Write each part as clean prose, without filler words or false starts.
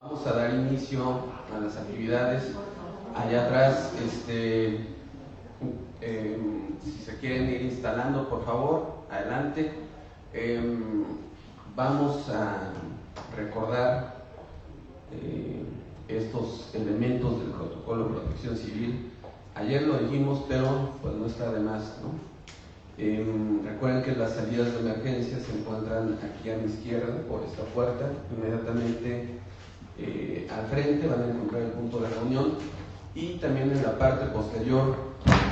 Vamos a dar inicio a las actividades. Allá atrás, si se quieren ir instalando, por favor, adelante. Vamos a recordar estos elementos del protocolo de protección civil. Ayer lo dijimos, pero pues no está de más, ¿no? Recuerden que las salidas de emergencia se encuentran aquí a mi izquierda, por esta puerta. Inmediatamente al frente van a encontrar el punto de reunión, y también en la parte posterior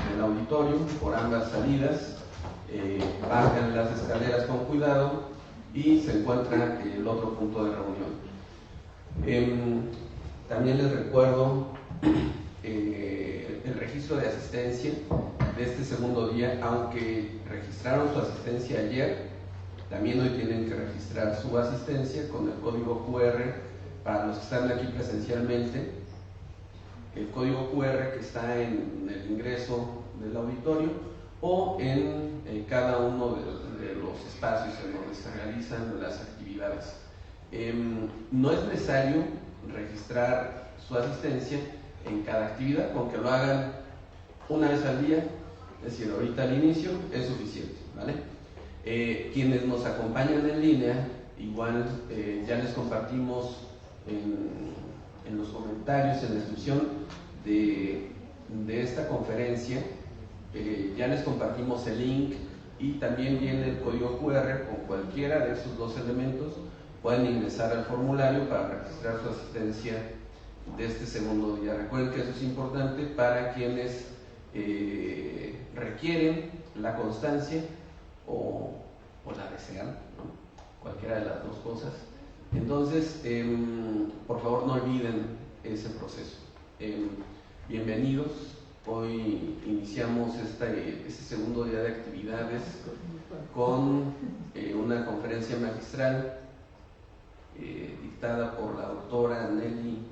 del auditorio, por ambas salidas, bajan las escaleras con cuidado y se encuentra el otro punto de reunión. También les recuerdo el registro de asistencia de este segundo día. Aunque registraron su asistencia ayer, también hoy tienen que registrar su asistencia con el código QR. Para los que están aquí presencialmente, el código QR que está en el ingreso del auditorio o en cada uno de los espacios en donde se realizan las actividades. No es necesario registrar su asistencia en cada actividad, con que lo hagan una vez al día, es decir, ahorita al inicio, es suficiente, ¿vale? Quienes nos acompañan en línea, igual ya les compartimos en los comentarios, en la descripción de esta conferencia, ya les compartimos el link, y también viene el código QR. Con cualquiera de esos dos elementos pueden ingresar al formulario para registrar su asistencia de este segundo día. Recuerden que eso es importante para quienes requieren la constancia o la desean, ¿no? Cualquiera de las dos cosas. Entonces, por favor, no olviden ese proceso. Bienvenidos. Hoy iniciamos este segundo día de actividades con una conferencia magistral dictada por la doctora Nelly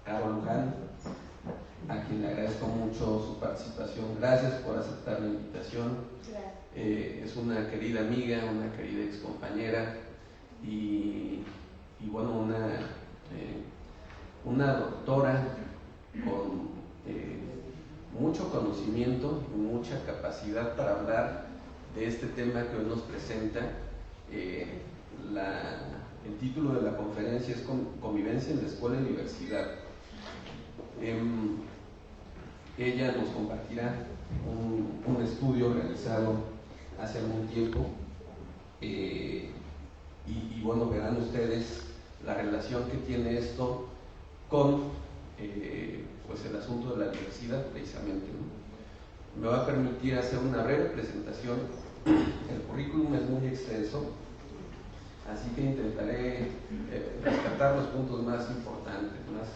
Caro Luján, a quien le agradezco mucho su participación. Gracias por aceptar la invitación. Es una querida amiga, una querida excompañera y bueno, una doctora con mucho conocimiento y mucha capacidad para hablar de este tema que hoy nos presenta. El título de la conferencia es Convivencia en la Escuela y Universidad. Ella nos compartirá un estudio realizado hace algún tiempo, y bueno, verán ustedes la relación que tiene esto con pues el asunto de la diversidad, precisamente, ¿no? Me va a permitir hacer una breve presentación. El currículum es muy extenso, así que intentaré rescatar los puntos más importantes, más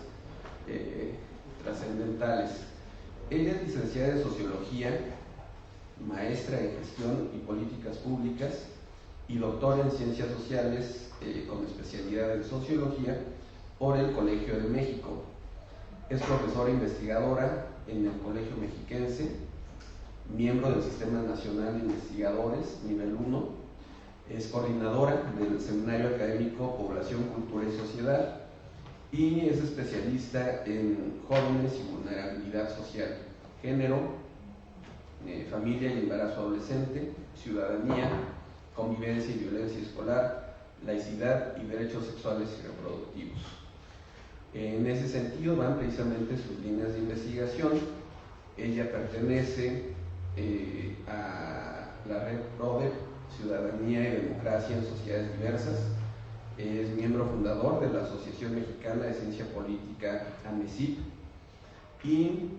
trascendentales. Ella es licenciada en Sociología, maestra en Gestión y Políticas Públicas y doctora en Ciencias Sociales con especialidad en Sociología por el Colegio de México. Es profesora investigadora en el Colegio Mexiquense, miembro del Sistema Nacional de Investigadores, nivel 1, es coordinadora del Seminario Académico Población, Cultura y Sociedad, y es especialista en jóvenes y vulnerabilidad social, género, familia y embarazo adolescente, ciudadanía, convivencia y violencia escolar, laicidad y derechos sexuales y reproductivos. En ese sentido van precisamente sus líneas de investigación. Ella pertenece a la red PRODEP, Ciudadanía y Democracia en Sociedades Diversas. Es miembro fundador de la Asociación Mexicana de Ciencia Política, AMECIP, y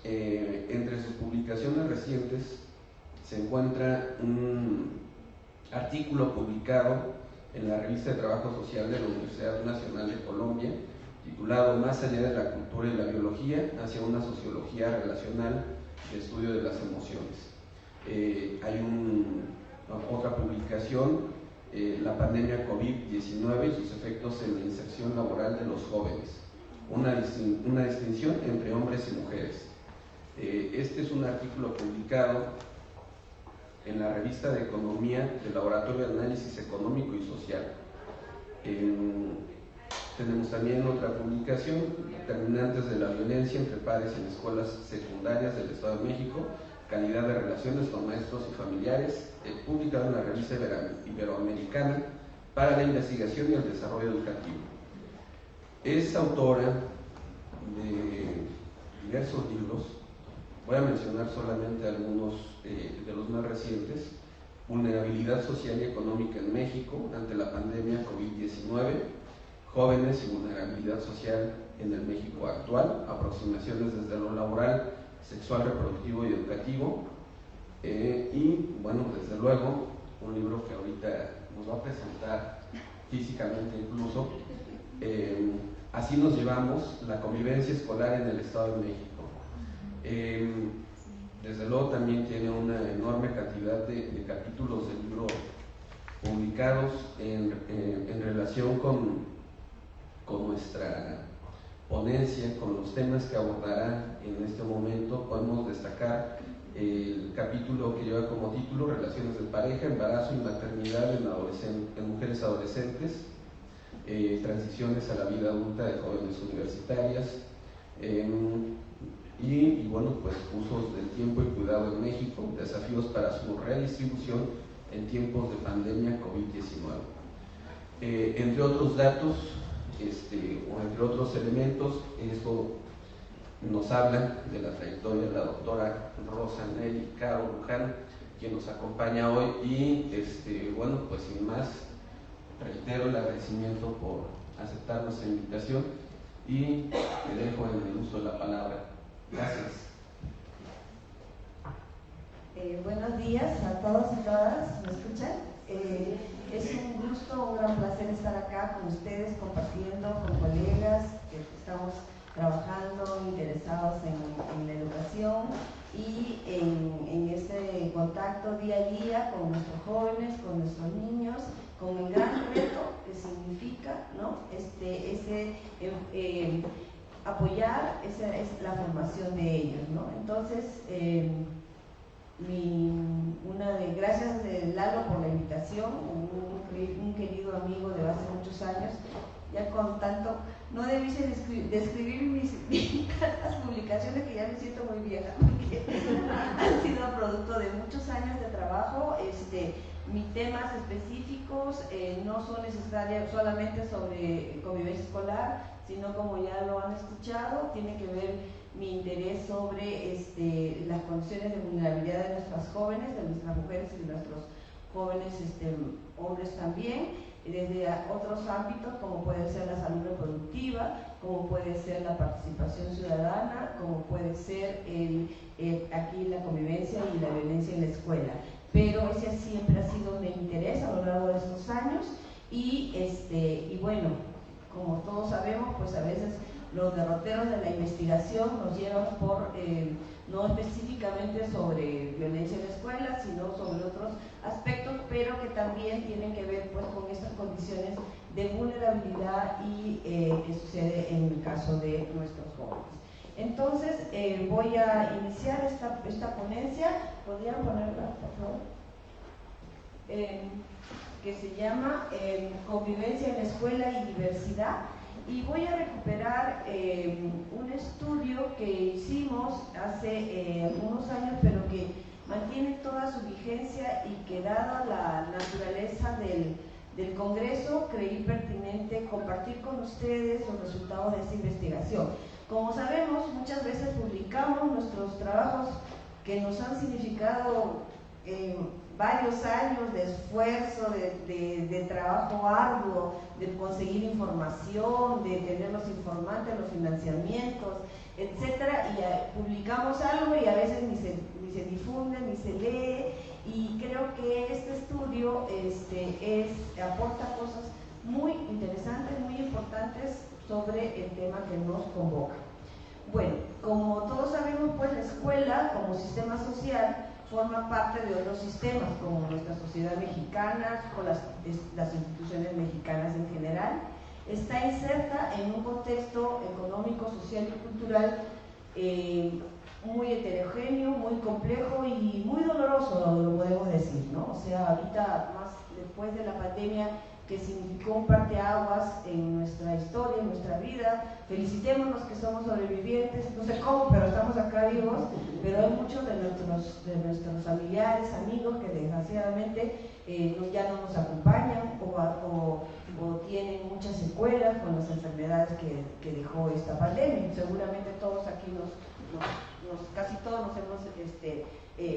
entre sus publicaciones recientes se encuentra un artículo publicado en la Revista de Trabajo Social de la Universidad Nacional de Colombia, titulado Más allá de la cultura y la biología, hacia una sociología relacional de estudio de las emociones. Hay otra publicación, La pandemia COVID-19 y sus efectos en la inserción laboral de los jóvenes, una distinción entre hombres y mujeres. Este es un artículo publicado en la Revista de Economía del Laboratorio de Análisis Económico y Social. Tenemos también otra publicación, Determinantes de la violencia entre pares en escuelas secundarias del Estado de México, calidad de relaciones con maestros y familiares, publicada en la revista Iberoamericana para la Investigación y el Desarrollo Educativo. Es autora de diversos libros, voy a mencionar solamente algunos de los más recientes: Vulnerabilidad social y económica en México ante la pandemia COVID-19, Jóvenes y vulnerabilidad social en el México actual, aproximaciones desde lo laboral, sexual, reproductivo y educativo, y bueno, desde luego, un libro que ahorita nos va a presentar físicamente incluso, Así nos llevamos, la convivencia escolar en el Estado de México. Desde luego también tiene una enorme cantidad de capítulos del libro publicados en relación con nuestra ponencia, con los temas que abordará en este momento. Podemos destacar el capítulo que lleva como título Relaciones de pareja, embarazo y maternidad en mujeres adolescentes, transiciones a la vida adulta de jóvenes universitarias, y bueno, pues usos del tiempo y cuidado en México, desafíos para su redistribución en tiempos de pandemia COVID-19. Entre otros datos, o entre otros elementos, esto nos habla de la trayectoria de la doctora Rosa Nelly Caro Luján, quien nos acompaña hoy, y bueno, pues sin más, reitero el agradecimiento por aceptar nuestra invitación y te dejo en el uso de la palabra. Gracias. Buenos días a todos y todas, ¿me escuchan? Es un gusto, un gran placer estar acá con ustedes, compartiendo con colegas que estamos trabajando, interesados en la educación y en este contacto día a día con nuestros jóvenes, con nuestros niños, con el gran reto que significa, ¿no? Apoyar es la formación de ellos, ¿no? Entonces, gracias Lalo por la invitación, un querido amigo de hace muchos años, ya con tanto, no debiste describir mis tantas publicaciones que ya me siento muy vieja, porque han sido producto de muchos años de trabajo. Mis temas específicos no son necesarios solamente sobre convivencia escolar, sino, como ya lo han escuchado, tiene que ver mi interés sobre las condiciones de vulnerabilidad de nuestras jóvenes, de nuestras mujeres y de nuestros jóvenes hombres también, desde otros ámbitos como puede ser la salud reproductiva, como puede ser la participación ciudadana, como puede ser aquí la convivencia y la violencia en la escuela. Pero ese siempre ha sido mi interés a lo largo de estos años y bueno, como todos sabemos, pues a veces los derroteros de la investigación nos llevan por, no específicamente sobre violencia en la escuela, sino sobre otros aspectos, pero que también tienen que ver pues con estas condiciones de vulnerabilidad y que sucede en el caso de nuestros jóvenes. Entonces, voy a iniciar esta ponencia. ¿Podrían ponerla, por favor? Que se llama Convivencia en la Escuela y Diversidad. Y voy a recuperar un estudio que hicimos hace algunos años, pero que mantiene toda su vigencia y que, dada la naturaleza del Congreso, creí pertinente compartir con ustedes los resultados de esta investigación. Como sabemos, muchas veces publicamos nuestros trabajos que nos han significado varios años de esfuerzo, de trabajo arduo, de conseguir información, de tener los informantes, los financiamientos, etcétera, y publicamos algo y a veces ni se difunde, ni se lee, y creo que este estudio aporta cosas muy interesantes, muy importantes sobre el tema que nos convoca. Bueno, como todos sabemos, pues la escuela como sistema social forma parte de otros sistemas, como nuestra sociedad mexicana, o las instituciones mexicanas en general. Está inserta en un contexto económico, social y cultural muy heterogéneo, muy complejo y muy doloroso, lo podemos decir, ¿no? O sea, ahorita, más después de la pandemia, que significó un parteaguas en nuestra historia, en nuestra vida. Felicitémonos que somos sobrevivientes, no sé cómo, pero estamos acá vivos, pero hay muchos de nuestros familiares, amigos que desgraciadamente ya no nos acompañan o tienen muchas secuelas con las enfermedades que dejó esta pandemia. Seguramente todos aquí casi todos nos hemos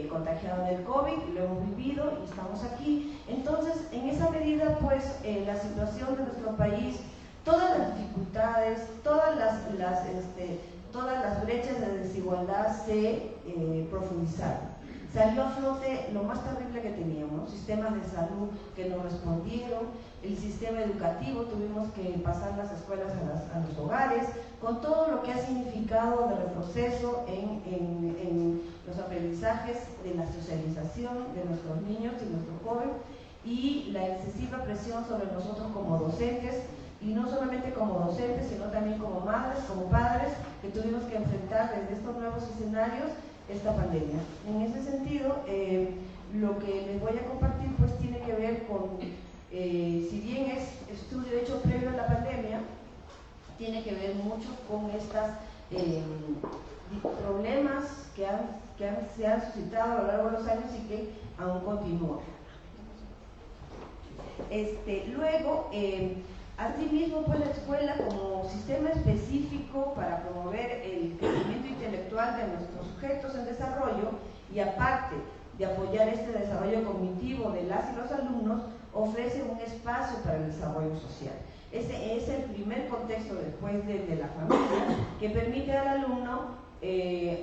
contagiado del COVID, lo hemos vivido y estamos aquí. Entonces, en esa medida, pues, la situación de nuestro país, todas las dificultades, todas las brechas de desigualdad se profundizaron. Salió a flote lo más terrible que teníamos, sistemas de salud que no respondieron, el sistema educativo, tuvimos que pasar las escuelas a los hogares, con todo lo que ha significado de retroceso en los aprendizajes, de la socialización de nuestros niños y nuestros jóvenes, y la excesiva presión sobre nosotros como docentes, y no solamente como docentes, sino también como madres, como padres, que tuvimos que enfrentar desde estos nuevos escenarios esta pandemia. En ese sentido, lo que les voy a compartir pues tiene que ver con, si bien es estudio hecho previo a la pandemia, tiene que ver mucho con estos problemas que se han suscitado a lo largo de los años y que aún continúan. Luego, asimismo, pues la escuela como sistema específico para promover el crecimiento intelectual de nuestros sujetos en desarrollo y aparte de apoyar este desarrollo cognitivo de las y los alumnos, ofrece un espacio para el desarrollo social. Ese es el primer contexto después de la familia que permite al alumno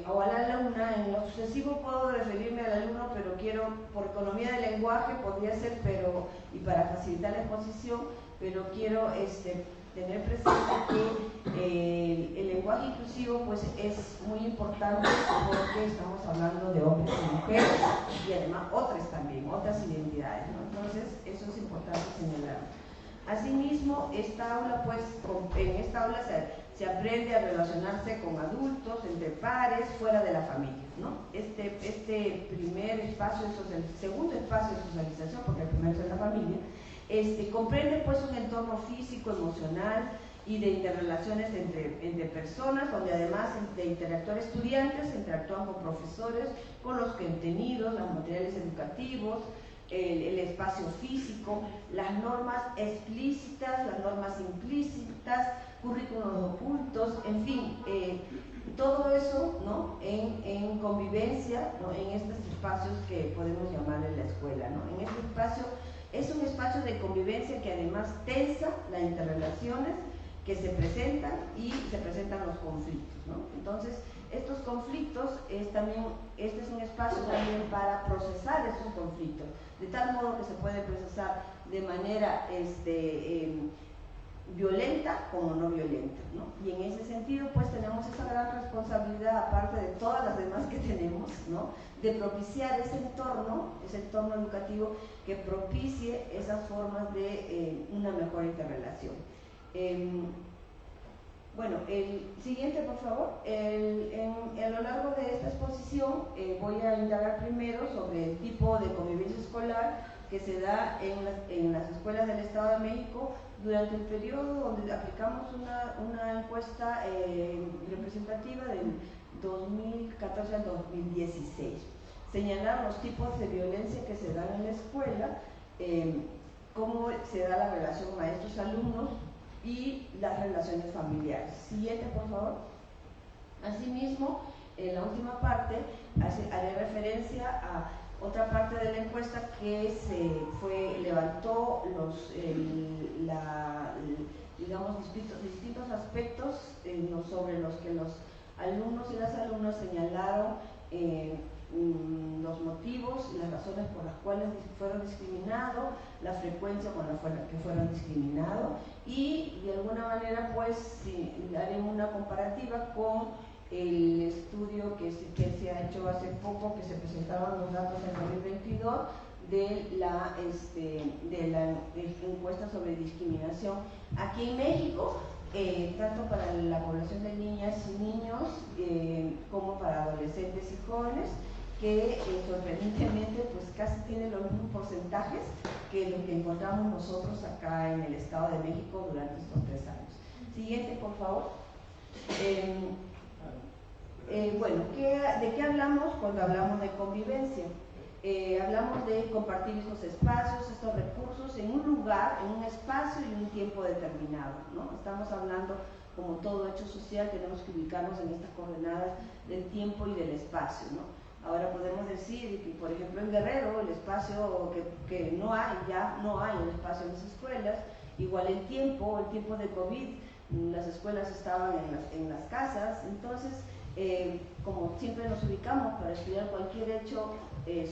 o a la alumna, en lo sucesivo puedo referirme al alumno, pero quiero, por economía del lenguaje podría ser, y para facilitar la exposición, pero quiero tener presente que el lenguaje inclusivo pues es muy importante porque estamos hablando de hombres y mujeres y además otras identidades, ¿no? Entonces eso es importante señalarlo. Asimismo, en esta aula se aprende a relacionarse con adultos, entre pares, fuera de la familia, ¿no? Este primer espacio, el segundo espacio de socialización, porque el primero es la familia, comprende pues un entorno físico, emocional y de interrelaciones entre personas, donde además de interactuar estudiantes, interactúan con profesores, con los contenidos, los materiales educativos, el espacio físico, las normas explícitas, las normas implícitas, currículos ocultos, en fin, todo eso, ¿no? en convivencia, ¿no? En estos espacios que podemos llamar en la escuela, ¿no? En este espacio es un espacio de convivencia que además tensa las interrelaciones que se presentan y se presentan los conflictos, ¿no? Entonces, estos conflictos este es un espacio también para procesar esos conflictos, de tal modo que se puede procesar de manera violenta como no violenta, ¿no? Y en ese sentido pues tenemos esa gran responsabilidad, aparte de todas las demás que tenemos, ¿no? De propiciar ese entorno educativo que propicie esas formas de una mejor interrelación. Bueno, el siguiente, por favor. A lo largo de esta exposición voy a indagar primero sobre el tipo de convivencia escolar que se da en las escuelas del Estado de México durante el periodo donde aplicamos una encuesta representativa del 2014 al 2016. Señalar los tipos de violencia que se dan en la escuela, cómo se da la relación maestros-alumnos y las relaciones familiares. Siguiente, por favor. Asimismo, en la última parte haré referencia a otra parte de la encuesta que levantó distintos aspectos sobre los que los alumnos y las alumnas señalaron los motivos y las razones por las cuales fueron discriminados, la frecuencia con la que fueron discriminados, y de alguna manera pues haré una comparativa con el estudio que se ha hecho hace poco, que se presentaron los datos en 2022 de la encuesta sobre discriminación aquí en México, tanto para la población de niñas y niños como para adolescentes y jóvenes, que sorprendentemente pues casi tiene los mismos porcentajes que lo que encontramos nosotros acá en el Estado de México durante estos 3 años. Siguiente, por favor. Bueno, ¿de qué hablamos cuando hablamos de convivencia? Hablamos de compartir estos espacios, estos recursos en un lugar, en un espacio y un tiempo determinado, ¿no? Estamos hablando, como todo hecho social, tenemos que ubicarnos en estas coordenadas del tiempo y del espacio, ¿no? Ahora podemos decir que, por ejemplo, en Guerrero, el espacio que no hay, ya no hay el espacio en las escuelas, igual el tiempo de COVID, las escuelas estaban en las casas, entonces, como siempre nos ubicamos para estudiar cualquier hecho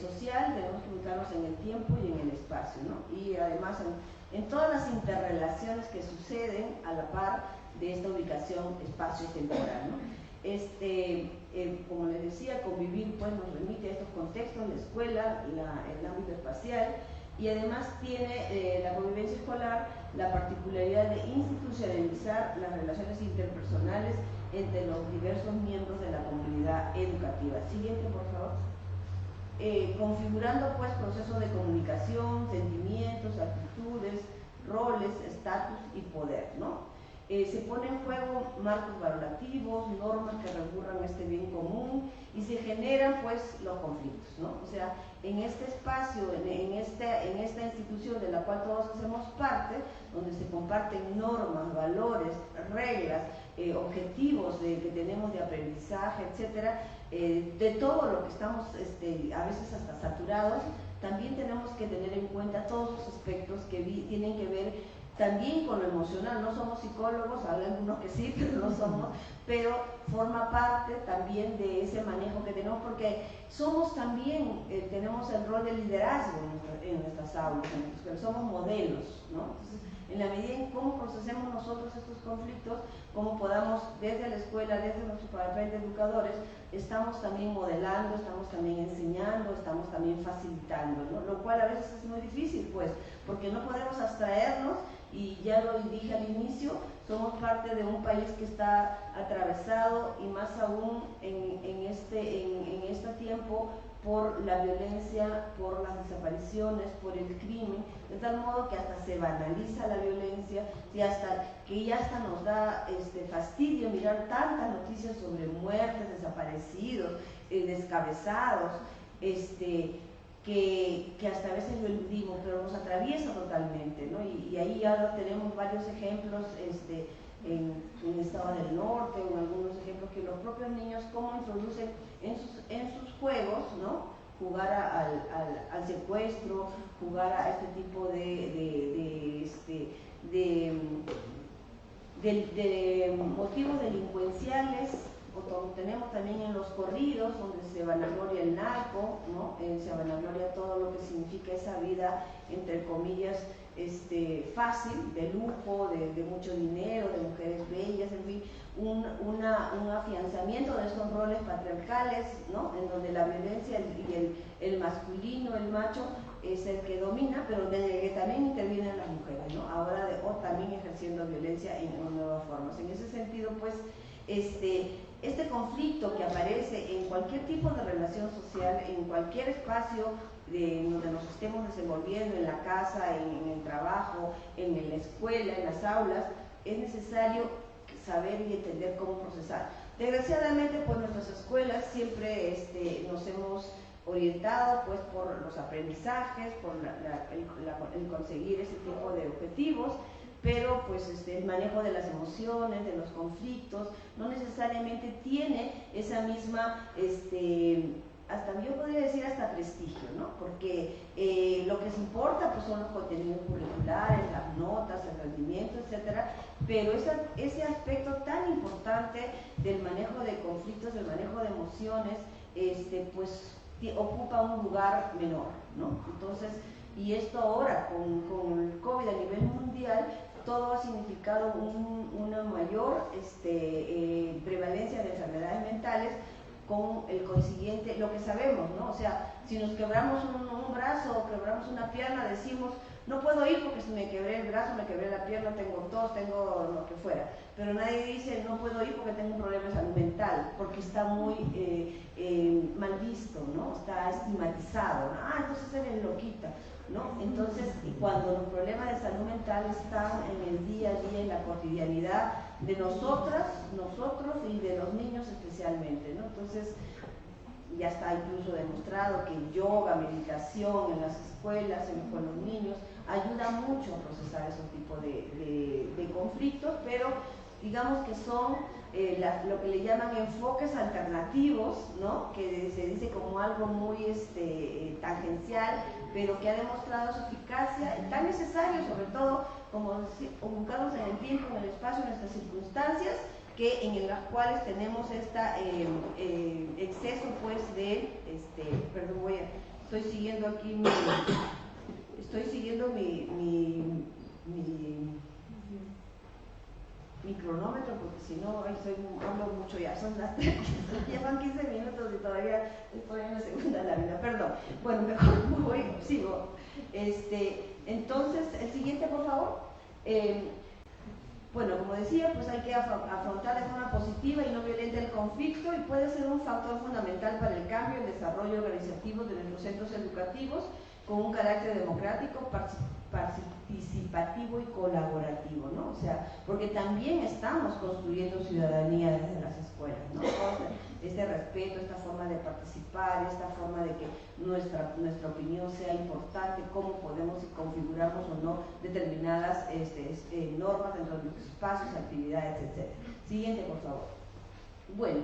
social, tenemos que ubicarnos en el tiempo y en el espacio, ¿no? Y además en todas las interrelaciones que suceden a la par de esta ubicación espacio-temporal, ¿no? Como les decía, convivir pues nos remite a estos contextos, la escuela, el ámbito espacial, y además tiene la convivencia escolar la particularidad de institucionalizar las relaciones interpersonales entre los diversos miembros de la comunidad educativa. Siguiente, por favor. Configurando pues procesos de comunicación, sentimientos, actitudes, roles, estatus y poder, ¿no? Se pone en juego marcos valorativos, normas que regulan este bien común y se generan pues los conflictos, ¿no? O sea, en este espacio, en esta institución de la cual todos hacemos parte, donde se comparten normas, valores, reglas, objetivos que tenemos de aprendizaje, etcétera, de todo lo que estamos a veces hasta saturados, también tenemos que tener en cuenta todos los aspectos que tienen que ver también con lo emocional. No somos psicólogos, hay algunos que sí, pero no somos, pero forma parte también de ese manejo que tenemos, porque somos también, tenemos el rol de liderazgo en nuestras aulas, somos modelos, ¿no? Entonces, en la medida en cómo procesemos nosotros estos conflictos, cómo podamos desde la escuela, desde nuestros papel de educadores, estamos también modelando, estamos también enseñando, estamos también facilitando, ¿no? Lo cual a veces es muy difícil, pues, porque no podemos abstraernos, y ya lo dije al inicio, somos parte de un país que está atravesado, y más aún en este tiempo, por la violencia, por las desapariciones, por el crimen, de tal modo que hasta se banaliza la violencia, y ya hasta nos da fastidio mirar tantas noticias sobre muertes, desaparecidos, descabezados, que hasta a veces lo eludimos, pero nos atraviesa totalmente, ¿no? Y ahí ahora tenemos varios ejemplos en el estado del norte, o algunos ejemplos que los propios niños cómo introducen en sus juegos, ¿no? Jugar al secuestro, jugar a este tipo de motivos delincuenciales, o tenemos también en los corridos, donde se vanagloria el narco, ¿no? Se vanagloria todo lo que significa esa vida, entre comillas, fácil, de lujo, de mucho dinero, de mujeres bellas, en fin, un afianzamiento de esos roles patriarcales, ¿no? En donde la violencia y el masculino, el macho, es el que domina, pero que también intervienen las mujeres, ¿no? Ahora o también ejerciendo violencia en nuevas formas. En ese sentido, pues, este conflicto que aparece en cualquier tipo de relación social, en cualquier espacio donde nos estemos desenvolviendo, en la casa, en el trabajo, en la escuela, en las aulas, es necesario saber y entender cómo procesar. Desgraciadamente, pues nuestras escuelas siempre nos hemos orientado pues por los aprendizajes, por el conseguir ese tipo de objetivos, pero pues el manejo de las emociones, de los conflictos, no necesariamente tiene esa misma, hasta yo podría decir hasta prestigio, ¿no? Porque lo que se importa pues son los contenidos curriculares, las notas, el rendimiento, etcétera, pero ese aspecto tan importante del manejo de conflictos, del manejo de emociones, pues ocupa un lugar menor, ¿no? Entonces, y esto ahora con el COVID a nivel mundial, todo ha significado una mayor prevalencia de enfermedades mentales, con el consiguiente, lo que sabemos, ¿no? O sea, si nos quebramos un brazo o quebramos una pierna, decimos, no puedo ir porque si me quebré el brazo, me quebré la pierna, tengo tos, tengo lo que fuera. Pero nadie dice, no puedo ir porque tengo un problema de salud mental, porque está muy mal visto, ¿no? Está estigmatizado, ¿no? Entonces eres loquita, ¿no? Entonces, y cuando los problemas de salud mental están en el día a día, en la cotidianidad de nosotros y de los niños especialmente, ¿no? Entonces, ya está incluso demostrado que el yoga, meditación en las escuelas, con los niños, ayuda mucho a procesar esos tipos de conflictos, pero digamos que son lo que le llaman enfoques alternativos, ¿no? Que se dice como algo muy tangencial, pero que ha demostrado su eficacia, tan necesario sobre todo como ubicarnos en el tiempo, en el espacio, en nuestras circunstancias, en las cuales tenemos este exceso pues de, perdón, estoy siguiendo aquí mi cronómetro, porque si no, hablo mucho ya, son las 3, llevan 15 minutos y todavía estoy en la segunda lámina, perdón. Bueno, mejor sigo. Entonces, el siguiente, por favor. Bueno, como decía, pues hay que afrontar de forma positiva y no violenta el conflicto, y puede ser un factor fundamental para el cambio y el desarrollo organizativo de nuestros centros educativos con un carácter democrático, participativo y colaborativo, ¿no? O sea, porque también estamos construyendo ciudadanía desde las escuelas, ¿no? Este respeto, esta forma de participar, esta forma de que nuestra opinión sea importante, cómo podemos y configuramos o no determinadas normas dentro de nuestros espacios, actividades, etc. Siguiente, por favor. Bueno,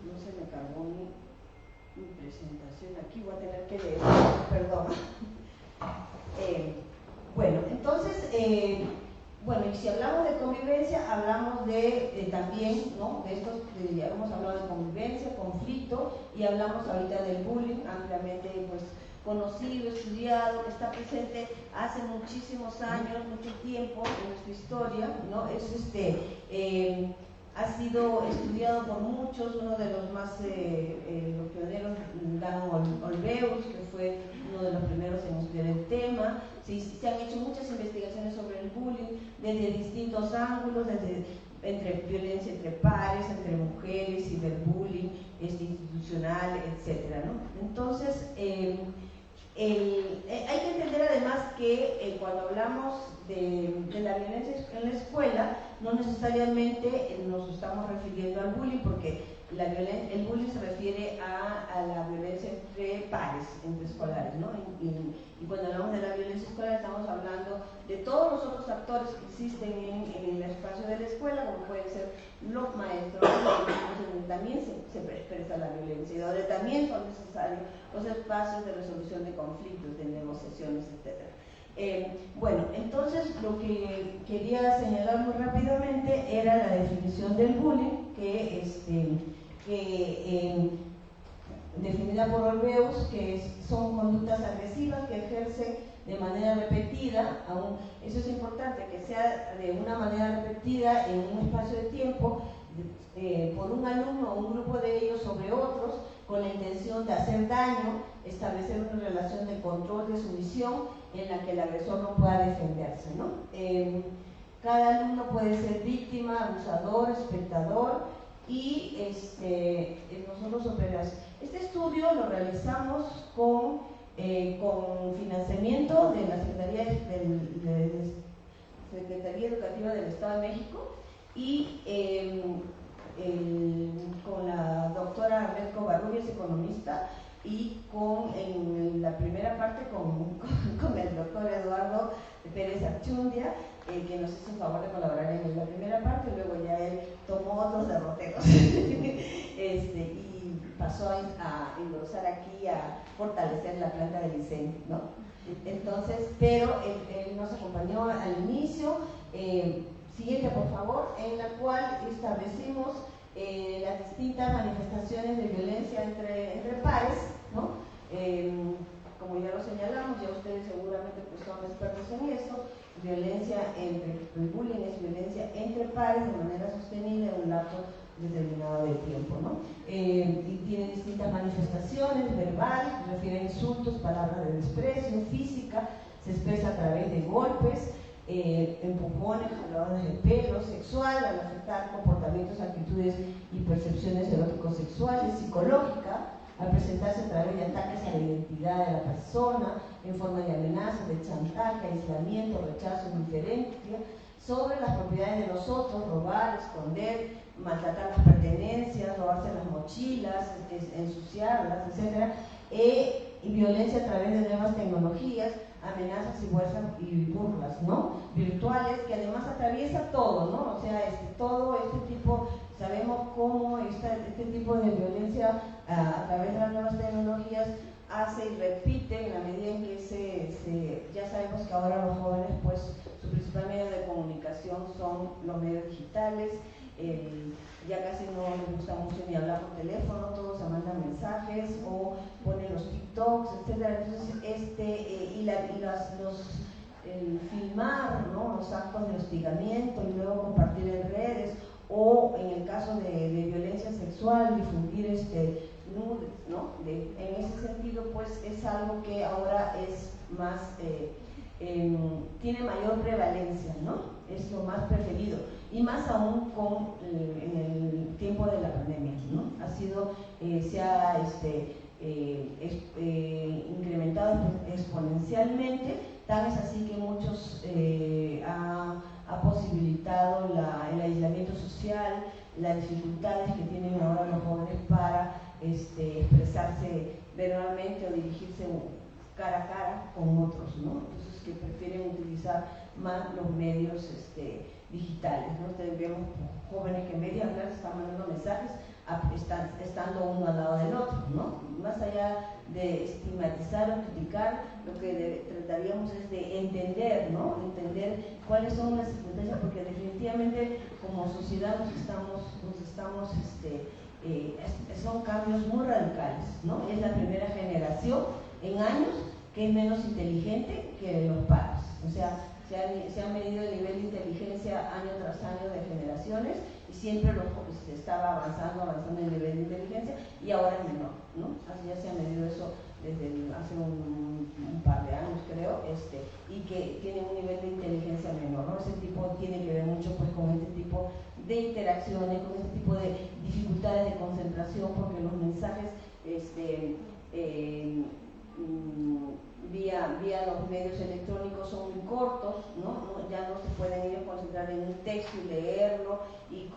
no se me cargó mi presentación aquí, voy a tener que leer, perdón. Bueno, entonces, y si hablamos de convivencia, hablamos también, ¿no? Ya hemos hablado de convivencia, conflicto, y hablamos ahorita del bullying, ampliamente pues conocido, estudiado, que está presente hace muchísimos años, mucho tiempo en nuestra historia, ¿no? Ha sido estudiado por muchos, uno de los más los pioneros, Dan Olweus, que fue uno de los primeros en estudiar el tema. Se han hecho muchas investigaciones sobre el bullying desde distintos ángulos, entre violencia entre pares, entre mujeres, ciberbullying, institucional, etc., ¿no? Entonces, hay que entender además que cuando hablamos de la violencia en la escuela, no necesariamente nos estamos refiriendo al bullying, porque el bullying se refiere a la violencia entre pares, entre escolares, ¿no? Y cuando hablamos de la violencia escolar estamos hablando de todos los otros actores que existen en el espacio de la escuela, como pueden ser los maestros, donde también se expresa la violencia y donde también son necesarios los espacios de resolución de conflictos, de negociaciones, etc. Entonces lo que quería señalar muy rápidamente era la definición del bullying, definida por Olweus, que son conductas agresivas que ejercen de manera repetida, eso es importante, que sea de una manera repetida en un espacio de tiempo, por un alumno o un grupo de ellos sobre otros, con la intención de hacer daño, establecer una relación de control, de sumisión, en la que el agresor no pueda defenderse, ¿no? Cada alumno puede ser víctima, abusador, espectador, y nosotros operamos. Este estudio lo realizamos con financiamiento de la Secretaría Educativa del Estado de México y con la doctora Arlet Covarrubias, economista, y en la primera parte con el doctor Eduardo Pérez Archundia, que nos hizo el favor de colaborar en la primera parte. Luego ya él tomó otros derroteros y pasó a engrosar aquí, a fortalecer la planta del ICEN, ¿no? Entonces, pero él nos acompañó al inicio. Siguiente, por favor, en la cual establecimos las distintas manifestaciones de violencia entre pares, ¿no? Como ya lo señalamos, ya ustedes seguramente pues son expertos en eso. El bullying es violencia entre pares de manera sostenida en un lapso determinado de tiempo, ¿no? Y tiene distintas manifestaciones: verbal, refiere a insultos, palabras de desprecio; física, se expresa a través de golpes, empujones, jalones de pelo; sexual, al afectar comportamientos, actitudes y percepciones eróticos sexuales; psicológica, al presentarse a través de ataques a la identidad de la persona en forma de amenazas, de chantaje, aislamiento, rechazo, indiferencia sobre las propiedades de los otros; robar, esconder, maltratar las pertenencias, robarse las mochilas, ensuciarlas, etc. Y violencia a través de nuevas tecnologías, amenazas y burlas, ¿no? Virtuales, que además atraviesa todo, ¿no? O sea, todo este tipo, sabemos cómo este tipo de violencia a través de las nuevas tecnologías hace y repite en la medida en que ya sabemos que ahora los jóvenes, pues, su principal medio de comunicación son los medios digitales. Ya casi no les gusta mucho ni hablar por teléfono, todos se mandan mensajes o ponen los TikToks, etc. Entonces, filmar, ¿no?, los actos de hostigamiento y luego compartir en redes, o en el caso de violencia sexual, difundir nudes, ¿no? En ese sentido, pues, es algo que ahora es más, tiene mayor prevalencia, ¿no? Es lo más preferido, y más aún en el tiempo de la pandemia, ¿no? Se ha incrementado exponencialmente, tan es así que muchos ha posibilitado el aislamiento social, las dificultades que tienen ahora los jóvenes para expresarse verbalmente o dirigirse cara a cara con otros, ¿no? Entonces, que prefieren utilizar más los medios digitales, ¿no? Vemos jóvenes que en vez de hablar están mandando mensajes estando uno al lado del otro, ¿no? Más allá de estigmatizar o criticar, lo que trataríamos es de entender, ¿no? Entender cuáles son las circunstancias, porque definitivamente como sociedad son cambios muy radicales, ¿no? Es la primera generación en años que es menos inteligente que los padres. O sea, se ha medido el nivel de inteligencia año tras año de generaciones, y siempre se estaba avanzando el nivel de inteligencia, y ahora es menor, ¿no? Así ya se ha medido eso desde hace un par de años, creo, y que tiene un nivel de inteligencia menor, ¿no? Ese tipo tiene que ver mucho, pues, con este tipo de interacciones, con este tipo de dificultades de concentración, porque los mensajes vía los medios electrónicos son muy cortos, ¿no? Ya no se pueden ellos concentrar en un texto y leerlo y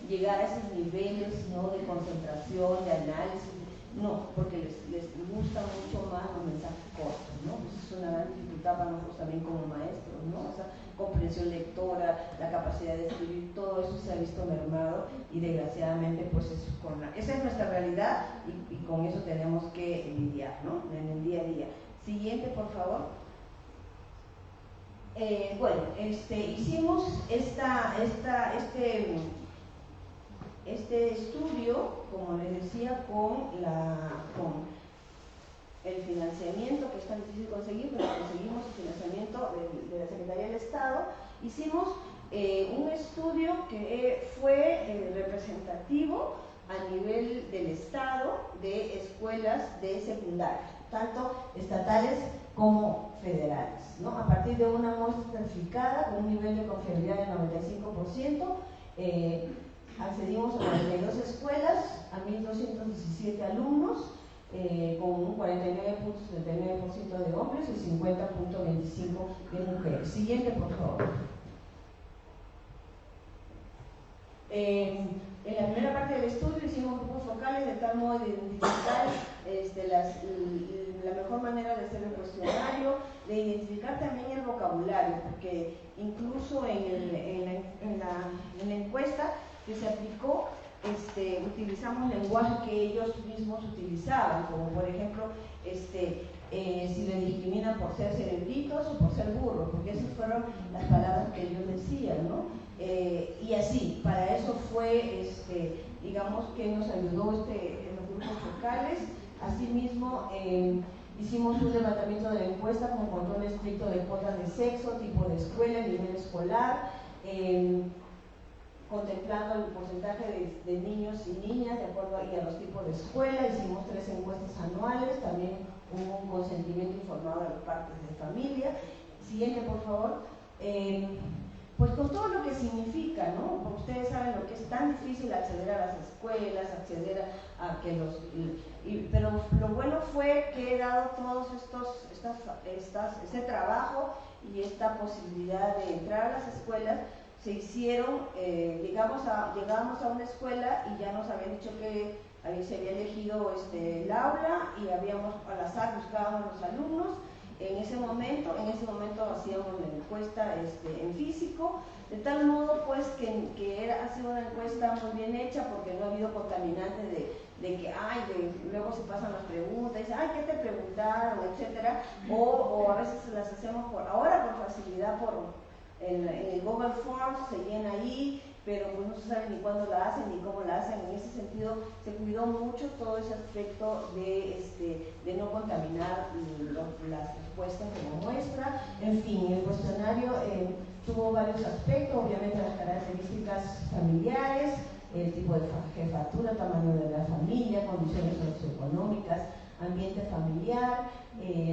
llegar a esos niveles, ¿no?, de concentración, de análisis, no, porque les gusta mucho más los mensajes cortos, ¿no? Pues es una gran dificultad para nosotros también como maestros, ¿no? Esa comprensión lectora, la capacidad de escribir, todo eso se ha visto mermado, y desgraciadamente, pues, esa es nuestra realidad, y con eso tenemos que lidiar, ¿no?, en el día a día. Siguiente, por favor. Bueno, hicimos este estudio, como les decía, con el financiamiento, que es tan difícil conseguir, pero conseguimos el financiamiento de la Secretaría del Estado. Hicimos un estudio que fue representativo a nivel del Estado de escuelas de secundaria, tanto estatales como federales, ¿no? A partir de una muestra certificada con un nivel de confiabilidad del 95%, accedimos a 42 escuelas, a 1.217 alumnos, con un 49.79% de hombres y 50.25% de mujeres. Siguiente, por favor. En la primera parte del estudio hicimos grupos focales de tal modo de identificar la mejor manera de hacer el cuestionario, de identificar también el vocabulario, porque incluso en la encuesta que se aplicó, utilizamos lenguaje que ellos mismos utilizaban, como por ejemplo, si le discriminan por ser cerebritos o por ser burros, porque esas fueron las palabras que ellos decían, ¿no? Y así, para eso fue, digamos, que nos ayudó en los grupos focales. Asimismo, hicimos un levantamiento de la encuesta con control estricto de cuotas de sexo, tipo de escuela, nivel escolar, contemplando el porcentaje de niños y niñas de acuerdo a los tipos de escuela. Hicimos 3 encuestas anuales, también hubo un consentimiento informado de las partes de familia. Siguiente, por favor. Pues con todo lo que significa, ¿no? Porque ustedes saben lo que es tan difícil acceder a las escuelas, acceder a que pero lo bueno fue que he dado todos este trabajo y esta posibilidad de entrar a las escuelas. Se hicieron, llegábamos a una escuela y ya nos habían dicho que se había elegido el aula y habíamos al azar buscábamos los alumnos. En ese momento hacíamos la encuesta en físico, de tal modo pues que ha sido una encuesta muy bien hecha porque no ha habido contaminantes de que luego se pasan las preguntas, y dicen, ¿qué te preguntaron?, etcétera, o a veces las hacemos por facilidad en el Google Forms, se llena ahí, pero pues no se sabe ni cuándo la hacen ni cómo la hacen. En ese sentido se cuidó mucho todo ese aspecto de no contaminar las respuestas como muestra. En fin, el cuestionario tuvo varios aspectos, obviamente las características familiares, el tipo de jefatura, tamaño de la familia, condiciones socioeconómicas, ambiente familiar,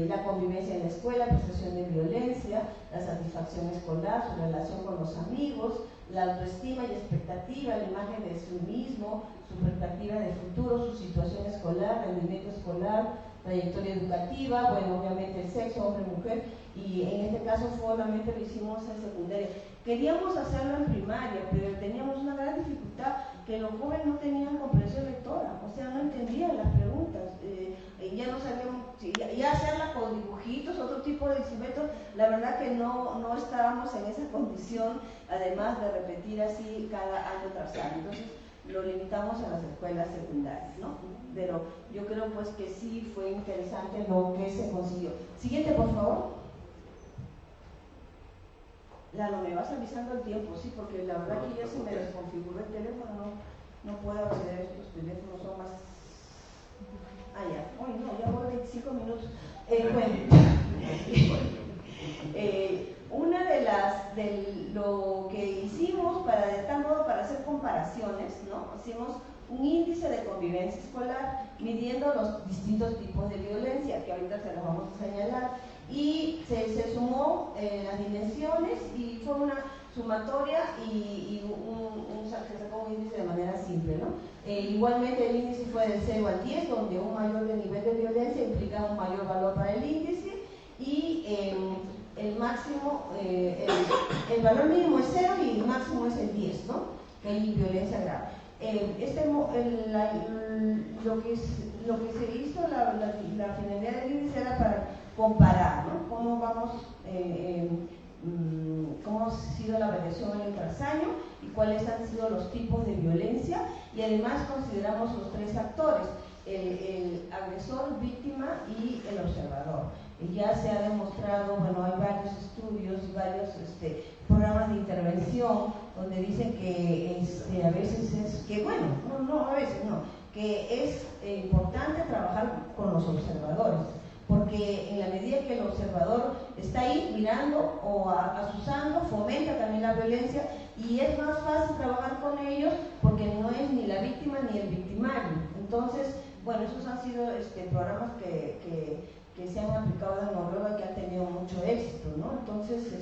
la convivencia en la escuela, percepción de violencia, la satisfacción escolar, su relación con los amigos, la autoestima y expectativa, la imagen de sí mismo, su perspectiva de futuro, su situación escolar, rendimiento escolar, trayectoria educativa, bueno, obviamente el sexo, hombre, mujer, y en este caso solamente lo hicimos en secundaria. Queríamos hacerlo en primaria, pero teníamos una gran dificultad, que los jóvenes no tenían comprensión lectora, o sea, no entendían las preguntas, ya no sabíamos, ya hacerla con dibujitos, otro tipo de instrumentos, la verdad que no estábamos en esa condición, además de repetir así cada año tras año. Entonces lo limitamos a las escuelas secundarias, ¿no? Pero yo creo pues que sí fue interesante lo que se consiguió. Siguiente, por favor. Lalo, me vas avisando el tiempo, sí, porque la verdad que ya se me desconfiguró el teléfono, no puedo acceder, estos teléfonos son más... ya voy 25 minutos. Una de lo que hicimos de tal modo para hacer comparaciones, ¿no? Hicimos un índice de convivencia escolar midiendo los distintos tipos de violencia, que ahorita se los vamos a señalar, y se sumó las dimensiones y fue una sumatoria y se sacó un índice de manera simple, ¿no? Igualmente el índice fue del 0 al 10, donde un mayor nivel de violencia implica un mayor valor para el índice, y el máximo, el valor mínimo es 0 y el máximo es el 10, ¿no? Que hay violencia grave. Lo que se hizo, la finalidad del índice era para comparar, ¿no? Cómo ha sido la variación año tras año y cuáles han sido los tipos de violencia, y además consideramos los 3 actores, el agresor, víctima y el observador. Ya se ha demostrado, bueno, hay varios estudios y varios programas de intervención donde dicen que a veces que es importante trabajar con los observadores, porque en la medida que el observador está ahí mirando o asusando, fomenta también la violencia, y es más fácil trabajar con ellos porque no es ni la víctima ni el victimario. Entonces, bueno, esos han sido programas que se han aplicado en Noruega, que han tenido mucho éxito, ¿no? Entonces,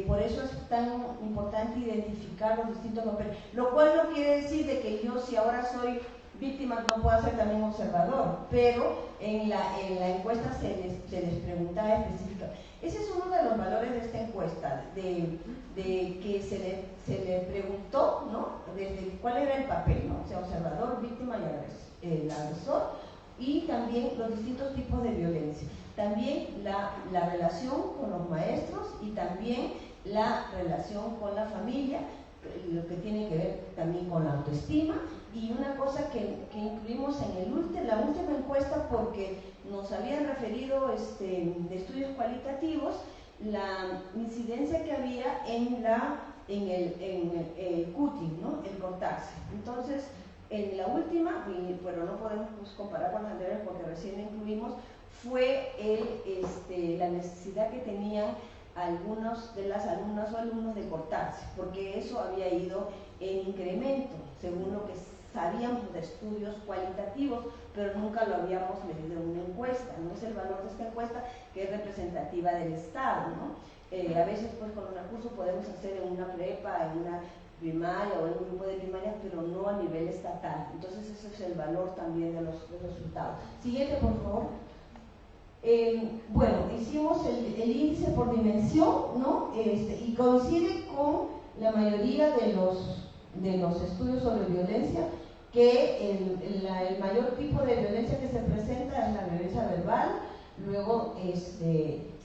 por eso es tan importante identificar los distintos papeles, lo cual no quiere decir de que yo, si ahora soy víctima, no pueda ser también observador, pero en la encuesta se les preguntaba específicamente. Ese es uno de los valores de esta encuesta, de que se le preguntó, ¿no?, desde cuál era el papel, ¿no?, o sea, observador, víctima y el agresor, y también los distintos tipos de violencia, también la relación con los maestros y también la relación con la familia, lo que tiene que ver también con la autoestima. Y una cosa que incluimos en la última encuesta, porque nos habían referido de estudios cualitativos, la incidencia que había en el cutting, ¿no?, el cortarse. Entonces, en la última, pero no podemos comparar con las anteriores porque recién incluimos, fue la necesidad que tenían a algunos de las alumnas o alumnos de cortarse, porque eso había ido en incremento, según lo que sabíamos de estudios cualitativos, pero nunca lo habíamos medido en una encuesta. No es el valor de esta encuesta que es representativa del Estado, ¿no? A veces pues con los recursos podemos hacer en una prepa, en una primaria o en un grupo de primarias, pero no a nivel estatal. Entonces ese es el valor también de los resultados. Siguiente, por favor. Bueno, hicimos el índice por dimensión, ¿no? Y coincide con la mayoría de los estudios sobre violencia, que el mayor tipo de violencia que se presenta es la violencia verbal, luego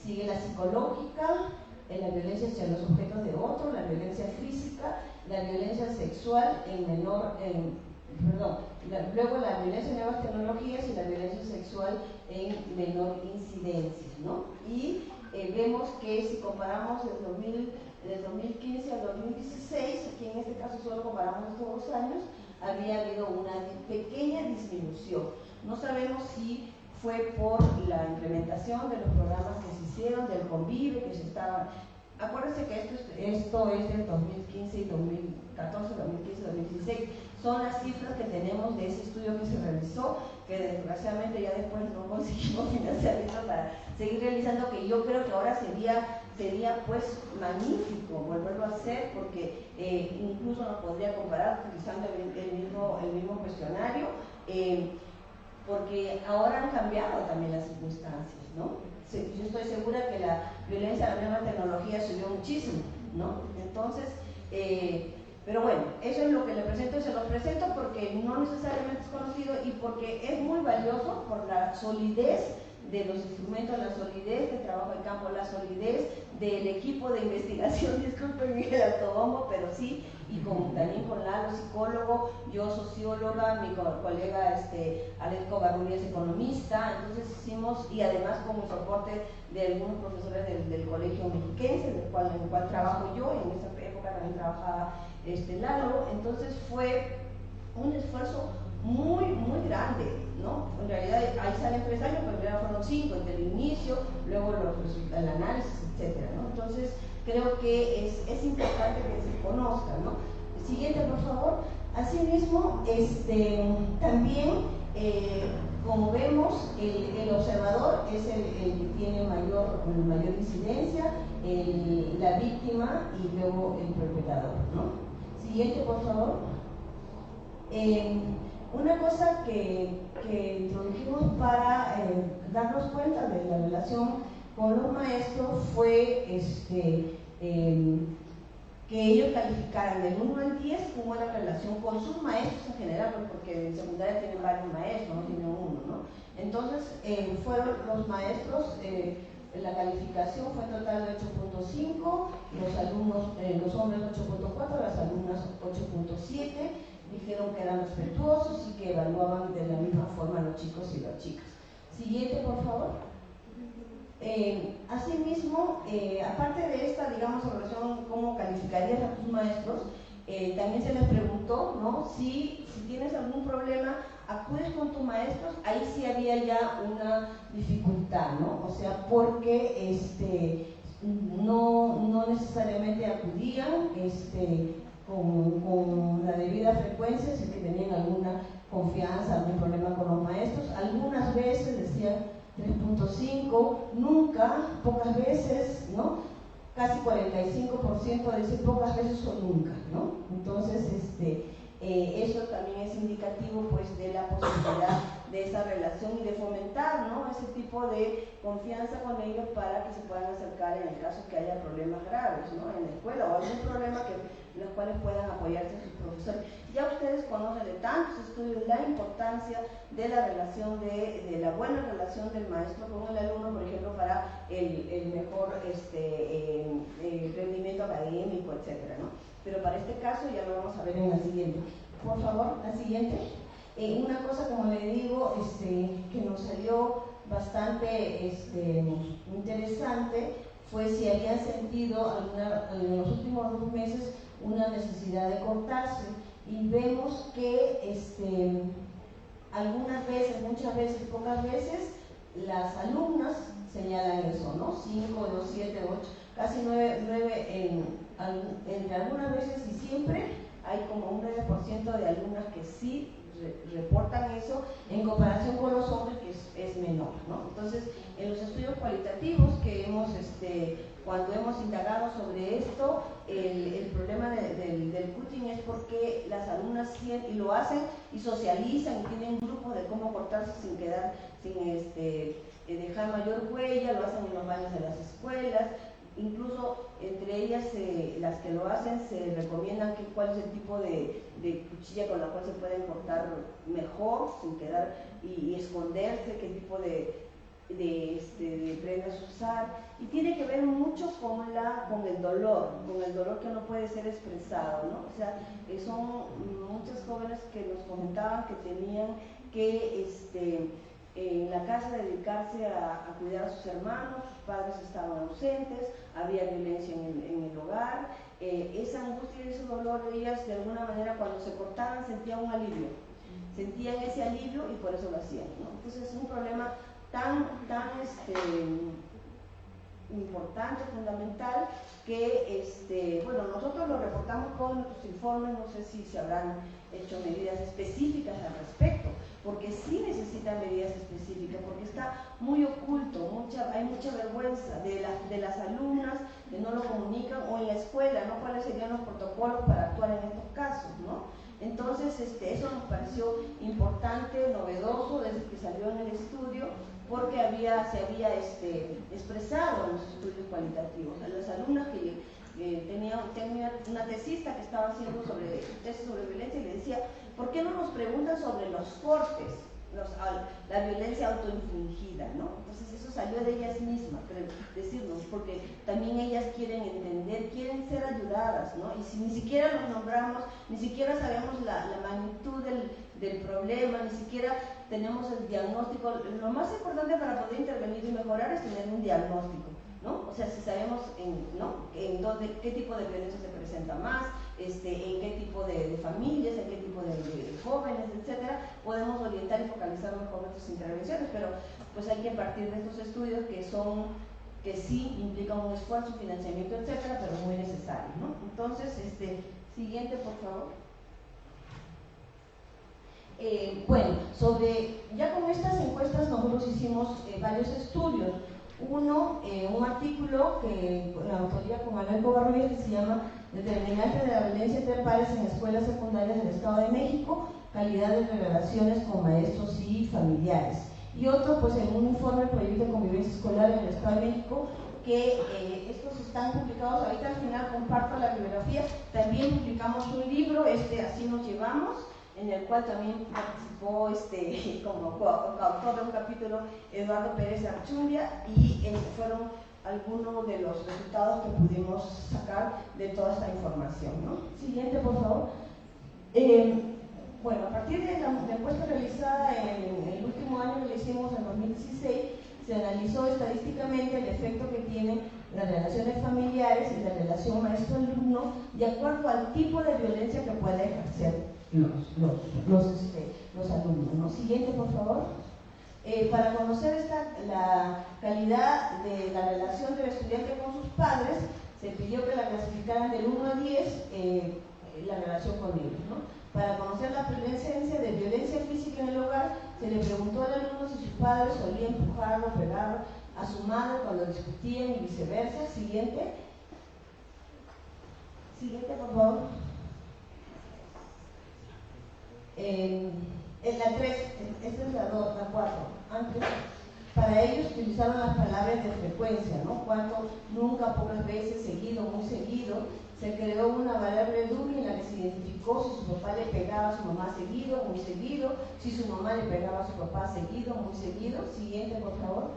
sigue la psicológica, la violencia hacia los objetos de otro, la violencia física, la violencia sexual luego la violencia en nuevas tecnologías y la violencia sexual en menor incidencia, ¿no? Y vemos que si comparamos del 2015 al 2016, aquí en este caso solo comparamos estos 2 años, había habido una pequeña disminución. No sabemos si fue por la implementación de los programas que se hicieron, del Convive, que se estaba... Acuérdense que esto es del 2015 y 2014, 2015 y 2016. Son las cifras que tenemos de ese estudio que se realizó, que desgraciadamente ya después no conseguimos financiamiento para seguir realizando, que yo creo que ahora sería pues magnífico volverlo a hacer, porque incluso nos podría comparar utilizando el mismo cuestionario, porque ahora han cambiado también las circunstancias, ¿no? Yo estoy segura que la violencia a la nueva tecnología subió muchísimo, ¿no? Entonces, pero bueno, eso es lo que le presento, y se lo presento porque no necesariamente es conocido y porque es muy valioso por la solidez de los instrumentos, la solidez del trabajo de campo, la solidez del equipo de investigación, disculpen el autobombo, pero sí, y también con Lalo, psicólogo, yo socióloga, mi colega Alex Covarrubias, economista. Entonces hicimos, y además con el soporte de algunos profesores del Colegio Mexiquense, en el cual trabajo yo, y en esa época también trabajaba Lalo. Entonces fue un esfuerzo muy, muy grande, ¿no? En realidad ahí salen 3 años, pero ya fueron 5, entre el inicio, luego el análisis, etcétera, ¿no? Entonces creo que es importante que se conozca, ¿no? Siguiente, por favor. Asimismo, también, como vemos, el observador es el que tiene mayor incidencia, la víctima y luego el perpetrador, ¿no? Siguiente, por favor. Una cosa que introdujimos para darnos cuenta de la relación con los maestros fue que ellos calificaran del 1 al 10 cómo era la relación con sus maestros en general, porque en secundaria tienen varios maestros, no tienen uno, ¿no? Entonces fueron los maestros, la calificación fue total de 8.5, los hombres 8.4, las alumnas 8.7, dijeron que eran respetuosos y que evaluaban de la misma forma a los chicos y las chicas. Siguiente, por favor. Asimismo, aparte de esta, digamos, relación cómo calificarías a tus maestros, también se les preguntó, ¿no? Si tienes algún problema, acudes con tus maestros. Ahí sí había ya una dificultad, ¿no? O sea, porque no necesariamente acudían con la debida frecuencia, si es que tenían alguna confianza, algún problema con los maestros. Algunas veces decían 3.5, nunca, pocas veces, ¿no? Casi 45% dice pocas veces o nunca, ¿no? Entonces, eso también es indicativo, pues, de la posibilidad de esa relación y de fomentar, ¿no?, ese tipo de confianza con ellos para que se puedan acercar en el caso que haya problemas graves, ¿no?, en la escuela, o algún problema en los cuales puedan apoyarse a sus profesores. Ya ustedes conocen de tantos estudios la importancia de la relación, de la buena relación del maestro con el alumno, por ejemplo, para el mejor rendimiento académico, etcétera, ¿no? Pero para este caso ya lo vamos a ver en la siguiente. Por favor, la siguiente. Una cosa, como le digo, que nos salió bastante interesante fue si habían sentido en los últimos 2 meses una necesidad de cortarse, y vemos que algunas veces, muchas veces, pocas veces, las alumnas señalan eso, ¿no? 5, 2, 7, 8, casi 9 entre algunas veces y siempre hay como un 9% de alumnas que sí reportan eso en comparación con los hombres, que es menor, ¿no? Entonces, en los estudios cualitativos que hemos, cuando hemos indagado sobre esto, el problema del cutting es porque las alumnas y lo hacen y socializan y tienen grupos de cómo cortarse sin quedar, sin dejar mayor huella, lo hacen en los baños de las escuelas. Incluso entre ellas, las que lo hacen, se recomiendan cuál es el tipo de cuchilla con la cual se pueden cortar mejor, sin quedar y esconderse, qué tipo de prendas usar. Y tiene que ver mucho con el dolor que no puede ser expresado, ¿no? O sea, son muchas jóvenes que nos comentaban que tenían que en la casa dedicarse a cuidar a sus hermanos, sus padres estaban ausentes, había violencia en el hogar, esa angustia y ese dolor de ellas, de alguna manera, cuando se cortaban sentían un alivio, sentían ese alivio y por eso lo hacían, ¿no? Entonces es un problema tan importante, fundamental, que bueno, nosotros lo reportamos con nuestros informes, no sé si se habrán hecho medidas específicas al respecto, porque sí necesitan medidas específicas, porque está muy oculto, hay mucha vergüenza de las alumnas que no lo comunican, o en la escuela, ¿no? ¿Cuáles serían los protocolos para actuar en estos casos, ¿no? Entonces, eso nos pareció importante, novedoso, desde que salió en el estudio, porque se había expresado en los estudios cualitativos. A las alumnas que tenía una tesista que estaba haciendo tesis sobre violencia, y le decía, ¿por qué no nos preguntan sobre los cortes, la violencia autoinfligida, ¿no? Entonces eso salió de ellas mismas, decirnos, porque también ellas quieren entender, quieren ser ayudadas, ¿no? Y si ni siquiera los nombramos, ni siquiera sabemos la magnitud del problema, ni siquiera tenemos el diagnóstico, lo más importante para poder intervenir y mejorar es tener un diagnóstico, ¿no? O sea, si sabemos qué tipo de violencia se presenta más, en qué tipo de familias, en qué tipo de jóvenes, etcétera, podemos orientar y focalizar mejor nuestras intervenciones, pero pues hay que partir de estos estudios que sí implican un esfuerzo, financiamiento, etcétera, pero muy necesario, ¿no? Entonces, siguiente, por favor. Bueno, ya con estas encuestas nosotros hicimos varios estudios. Uno, un artículo que la autoría con Manuel Covarrubias, que se llama Determinante de la violencia entre pares en escuelas secundarias del Estado de México, calidad de relaciones con maestros y familiares. Y otro, pues en un informe proyecto de convivencia escolar en el Estado de México, que estos están publicados. Ahorita al final comparto la bibliografía. También publicamos un libro, Así nos llevamos, en el cual también participó como coautor de un capítulo Eduardo Pérez Archundia, y fueron algunos de los resultados que pudimos sacar de toda esta información, ¿no? Siguiente, por favor. Bueno, a partir de la encuesta realizada en el último año que le hicimos en 2016, se analizó estadísticamente el efecto que tienen las relaciones familiares y la relación maestro-alumno de acuerdo al tipo de violencia que puede ejercer los alumnos, ¿no? Siguiente, por favor. Para conocer la calidad de la relación del estudiante con sus padres, se pidió que la clasificaran del 1 a 10 la relación con ellos, ¿no? Para conocer la presencia de violencia física en el hogar, se le preguntó al alumno si sus padres solían empujarlo, pegarlo a su madre cuando discutían y viceversa. Siguiente. Siguiente, por favor. En la 3, esta es la 4, antes, para ellos utilizaron las palabras de frecuencia, ¿no? Cuánto, nunca, pocas veces, seguido, muy seguido. Se creó una variable Dublin en la que se identificó si su papá le pegaba a su mamá seguido, muy seguido, si su mamá le pegaba a su papá seguido, muy seguido. Siguiente, por favor.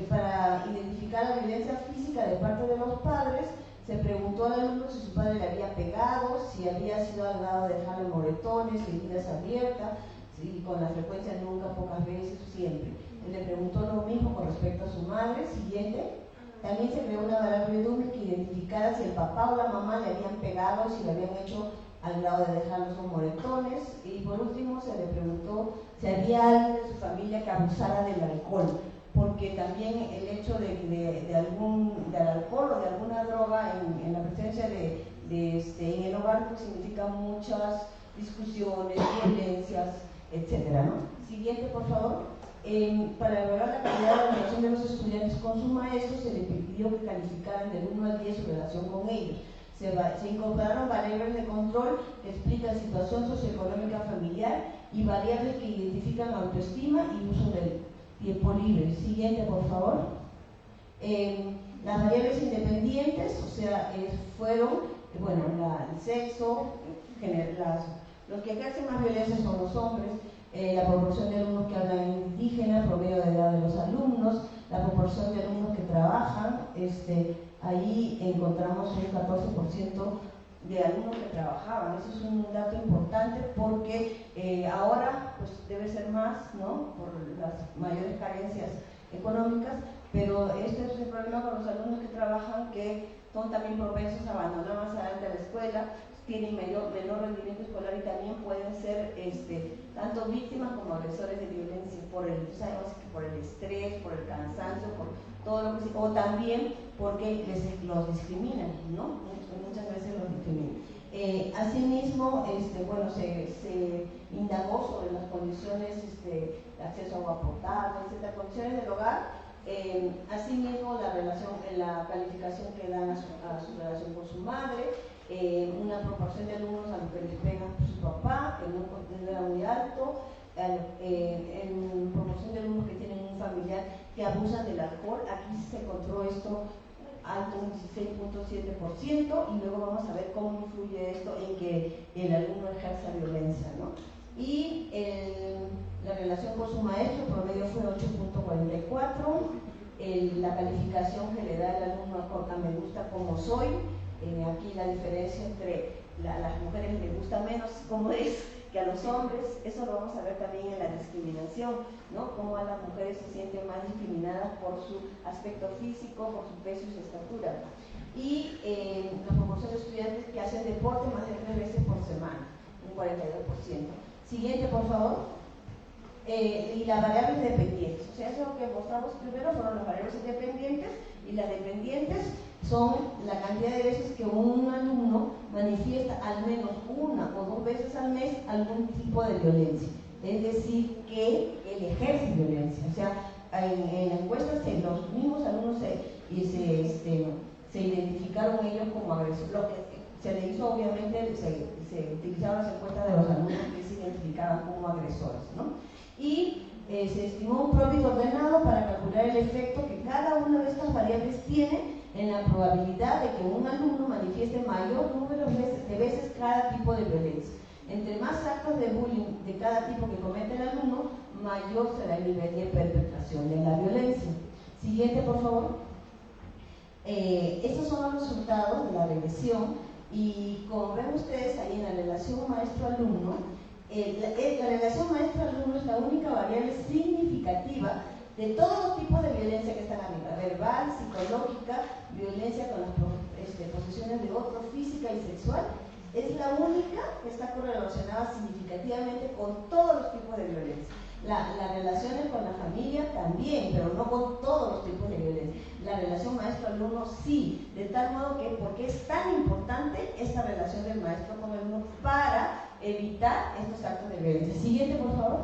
Para identificar la violencia física de parte de los padres, se preguntó al alumno si su padre le había pegado, si había sido al grado de dejarle moretones, heridas abiertas, si con la frecuencia nunca, pocas veces, siempre. Le preguntó lo mismo con respecto a su madre. Siguiente. También se creó una variable Dublin que identificara si el papá o la mamá le habían pegado, si lo habían hecho al grado de dejarlos con moretones. Y por último se le preguntó si había alguien de su familia que abusara del alcohol. porque también el hecho del alcohol o de alguna droga en la presencia en el hogar pues significa muchas discusiones, violencias, etcétera, ¿no? Siguiente, por favor. Para evaluar la calidad de la relación de los estudiantes con su maestro, se les pidió que calificaran del 1 al 10 su relación con ellos. Se incorporaron variables de control que explican situación socioeconómica familiar y variables que identifican autoestima y uso del tiempo libre. Siguiente, por favor. Las variables independientes, o sea, fueron, bueno, el sexo, los que ejercen más violencia son los hombres, la proporción de alumnos que hablan indígena, promedio de edad de los alumnos, la proporción de alumnos que trabajan, ahí encontramos un 14% de alumnos que trabajaban. Eso es un dato importante porque ahora pues debe ser más, ¿no?, por las mayores carencias económicas, pero este es el problema con los alumnos que trabajan, que son también propensos a abandonar más adelante la escuela, tienen menor rendimiento escolar y también pueden ser tanto víctimas como agresores de violencia sabemos que por el estrés, por el cansancio, por todo lo que o también porque los discriminan, ¿no? Muchas veces los discriminan. Asimismo, bueno, se indagó sobre las condiciones de acceso a agua potable, etcétera, condiciones del hogar. Asimismo, la calificación que dan a su relación con su madre, una proporción de alumnos a los que les pega su papá, que no era muy alto, en proporción de alumnos que tienen un familiar que abusan del alcohol. Aquí se encontró esto alto, un 16.7%, y luego vamos a ver cómo influye esto en que el alumno ejerza violencia, ¿no? Y la relación con su maestro, el promedio fue 8.44, la calificación que le da el alumno a me gusta como soy. Aquí la diferencia entre las mujeres les gusta menos como es que a los hombres. Eso lo vamos a ver también en la discriminación, ¿no? Cómo a las mujeres se sienten más discriminadas por su aspecto físico, por su peso y su estatura. Y la proporción de estudiantes que hacen deporte más de 3 veces por semana, un 42%. Siguiente, por favor. Y las variables dependientes, o sea, eso que mostramos primero fueron las variables independientes, y las dependientes son la cantidad de veces que un alumno manifiesta al menos 1 o 2 veces al mes algún tipo de violencia, es decir, que él ejerce violencia. O sea, en la encuesta los mismos alumnos se identificaron ellos como agresores. Lo que se le hizo, obviamente, se utilizaron las encuestas de los alumnos que se identificaban como agresores, ¿no? Y se estimó un próbito ordenado para calcular el efecto que cada una de estas variables tiene en la probabilidad de que un alumno manifieste mayor número de veces cada tipo de violencia. Entre más actos de bullying de cada tipo que comete el alumno, mayor será el nivel de perpetración de la violencia. Siguiente, por favor. Estos son los resultados de la regresión, y como ven ustedes ahí en la relación maestro-alumno, la relación maestro-alumno es la única variable significativa de todos los tipos de violencia que están arriba: verbal, psicológica, violencia con las posesiones de otro, física y sexual. Es la única que está correlacionada significativamente con todos los tipos de violencia. Las relaciones con la familia también, pero no con todos los tipos de violencia. La relación maestro-alumno sí, de tal modo que, porque es tan importante esta relación del maestro con el alumno para evitar estos actos de violencia. Siguiente, por favor.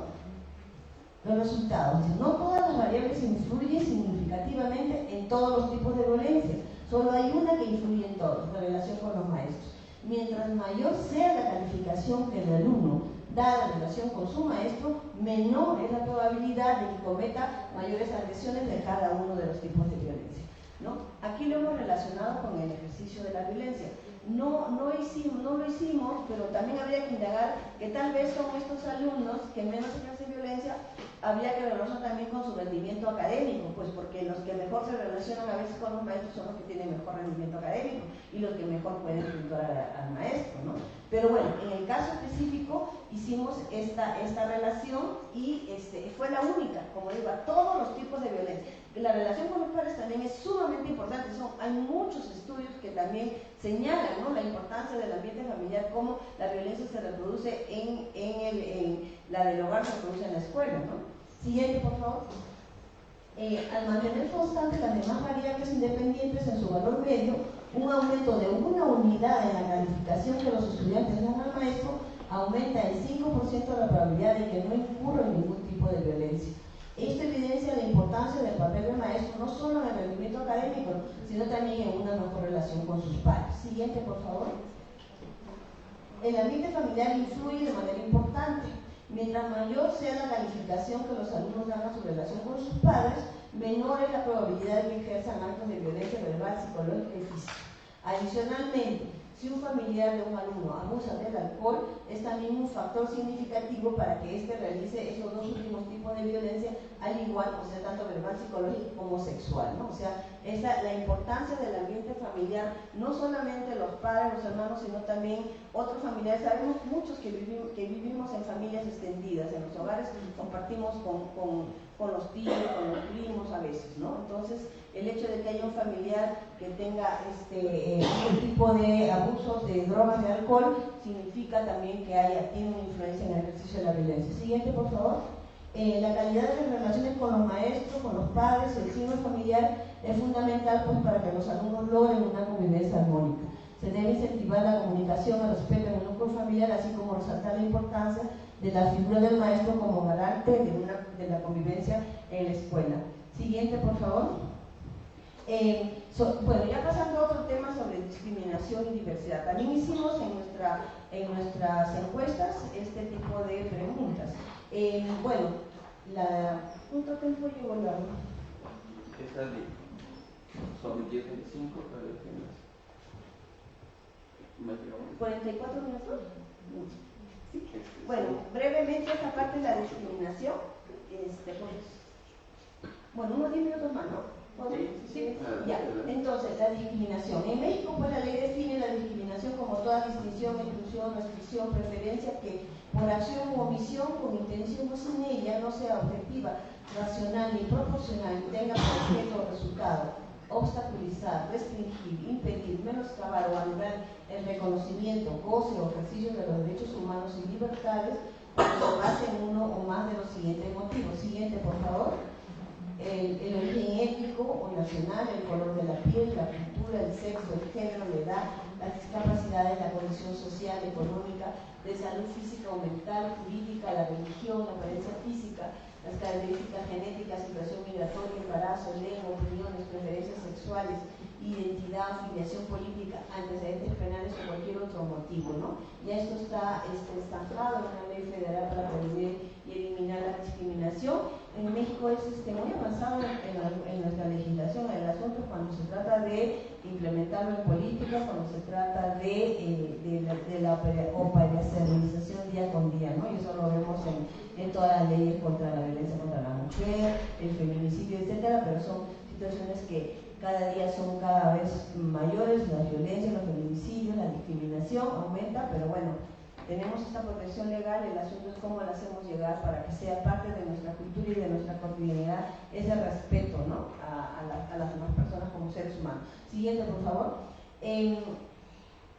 Los resultados. No todas las variables influyen significativamente en todos los tipos de violencia. Solo hay una que influye en todos, la relación con los maestros. Mientras mayor sea la calificación que el alumno da a la relación con su maestro, menor es la probabilidad de que cometa mayores agresiones de cada uno de los tipos de violencia, ¿no? Aquí lo hemos relacionado con el ejercicio de la violencia. No lo hicimos, pero también habría que indagar que tal vez son estos alumnos que menos ejercen violencia, habría que relacionar también con su rendimiento académico, pues porque los que mejor se relacionan a veces con los maestros son los que tienen mejor rendimiento académico y los que mejor pueden tutorar al maestro, ¿no? Pero bueno, en el caso específico hicimos esta relación y fue la única, como digo, a todos los tipos de violencia. La relación con los padres también es sumamente importante. Hay muchos estudios que también señalan, ¿no?, la importancia del ambiente familiar, cómo la violencia se reproduce en la del hogar, se reproduce en la escuela, ¿no? Siguiente, por favor. Al mantener constantes las demás variables independientes en su valor medio, un aumento de una unidad en la calificación que los estudiantes dan al maestro aumenta en 5% la probabilidad de que no incurra en ningún tipo de violencia. Esto evidencia la importancia del papel del maestro no solo en el rendimiento académico, sino también en una mejor relación con sus pares. Siguiente, por favor. El ambiente familiar influye de manera importante. Mientras mayor sea la calificación que los alumnos dan a su relación con sus padres, menor es la probabilidad de que ejerzan actos de violencia verbal, psicológica y física. Adicionalmente, si un familiar de un alumno abusa del alcohol, es también un factor significativo para que éste realice esos dos últimos tipos de violencia, al igual, o sea, tanto verbal, psicológico como sexual, ¿no? O sea, la importancia del ambiente familiar, no solamente los padres, los hermanos, sino también otros familiares. Sabemos muchos que vivimos en familias extendidas, en los hogares compartimos con los tíos, con los primos a veces, ¿no? Entonces, el hecho de que haya un familiar que tenga un tipo de abusos de drogas, de alcohol, significa también que tiene una influencia en el ejercicio de la violencia. Siguiente, por favor. La calidad de las relaciones con los maestros, con los padres, el clima familiar es fundamental pues, para que los alumnos logren una convivencia armónica. Se debe incentivar la comunicación, el respeto en el núcleo familiar, así como resaltar la importancia de la figura del maestro como garante de la convivencia en la escuela. Siguiente, por favor. Bueno, ya pasando a otro tema sobre discriminación y diversidad. También hicimos en nuestras encuestas este tipo de preguntas. Bueno, ¿cuánto tiempo llevo la? Son 10, 25, pero 44 minutos. ¿Sí? Bueno, brevemente esta parte de la discriminación. Bueno, unos 10 minutos más, ¿no? ¿Sí? Ya. Entonces, la discriminación. En México, pues la ley define la discriminación como toda distinción, exclusión, restricción, preferencia que por acción u omisión, con intención o sin ella, no sea objetiva, racional ni proporcional, ni tenga por objeto o resultado obstaculizar, restringir, impedir, menoscabar o anular el reconocimiento, goce o ejercicio de los derechos humanos y libertades con base en uno o más de los siguientes motivos. Siguiente, por favor. El origen étnico o nacional, el color de la piel, la cultura, el sexo, el género, la edad, las discapacidades, la condición social, económica, de salud física o mental, jurídica, la religión, la apariencia física, las características genéticas, situación migratoria, embarazo, lengua, opiniones, preferencias sexuales, identidad, afiliación política, antecedentes penales o cualquier otro motivo, ¿no? Ya esto está estampado en una ley federal para prevenir y eliminar la discriminación. En México es muy avanzado en nuestra legislación en el asunto cuando se trata de implementarlo en política, cuando se trata de la operacionalización día con día, ¿no? Y eso lo vemos en todas las leyes contra la violencia contra la mujer, el feminicidio, etcétera, pero son situaciones que cada día son cada vez mayores, la violencia, los feminicidios, la discriminación aumenta, pero bueno, tenemos esta protección legal, el asunto es cómo la hacemos llegar para que sea parte de nuestra cultura y de nuestra cotidianidad, ese respeto, ¿no? a las demás personas como seres humanos. Siguiente, por favor.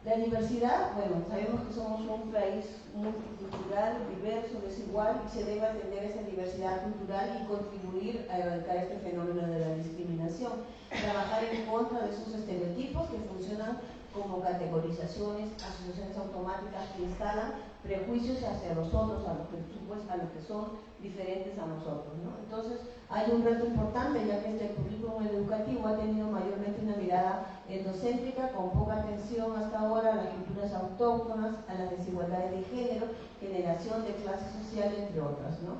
La diversidad, bueno, sabemos que somos un país multicultural, diverso, desigual, y se debe atender esa diversidad cultural y contribuir a erradicar este fenómeno de la discriminación. Trabajar en contra de esos estereotipos que funcionan como categorizaciones, asociaciones automáticas que instalan prejuicios hacia los otros, a los que son diferentes a nosotros, ¿no? Entonces, hay un reto importante, ya que este currículum educativo ha tenido mayormente una mirada etnocéntrica, con poca atención hasta ahora a las culturas autóctonas, a las desigualdades de género, generación de clase social, entre otras, ¿no?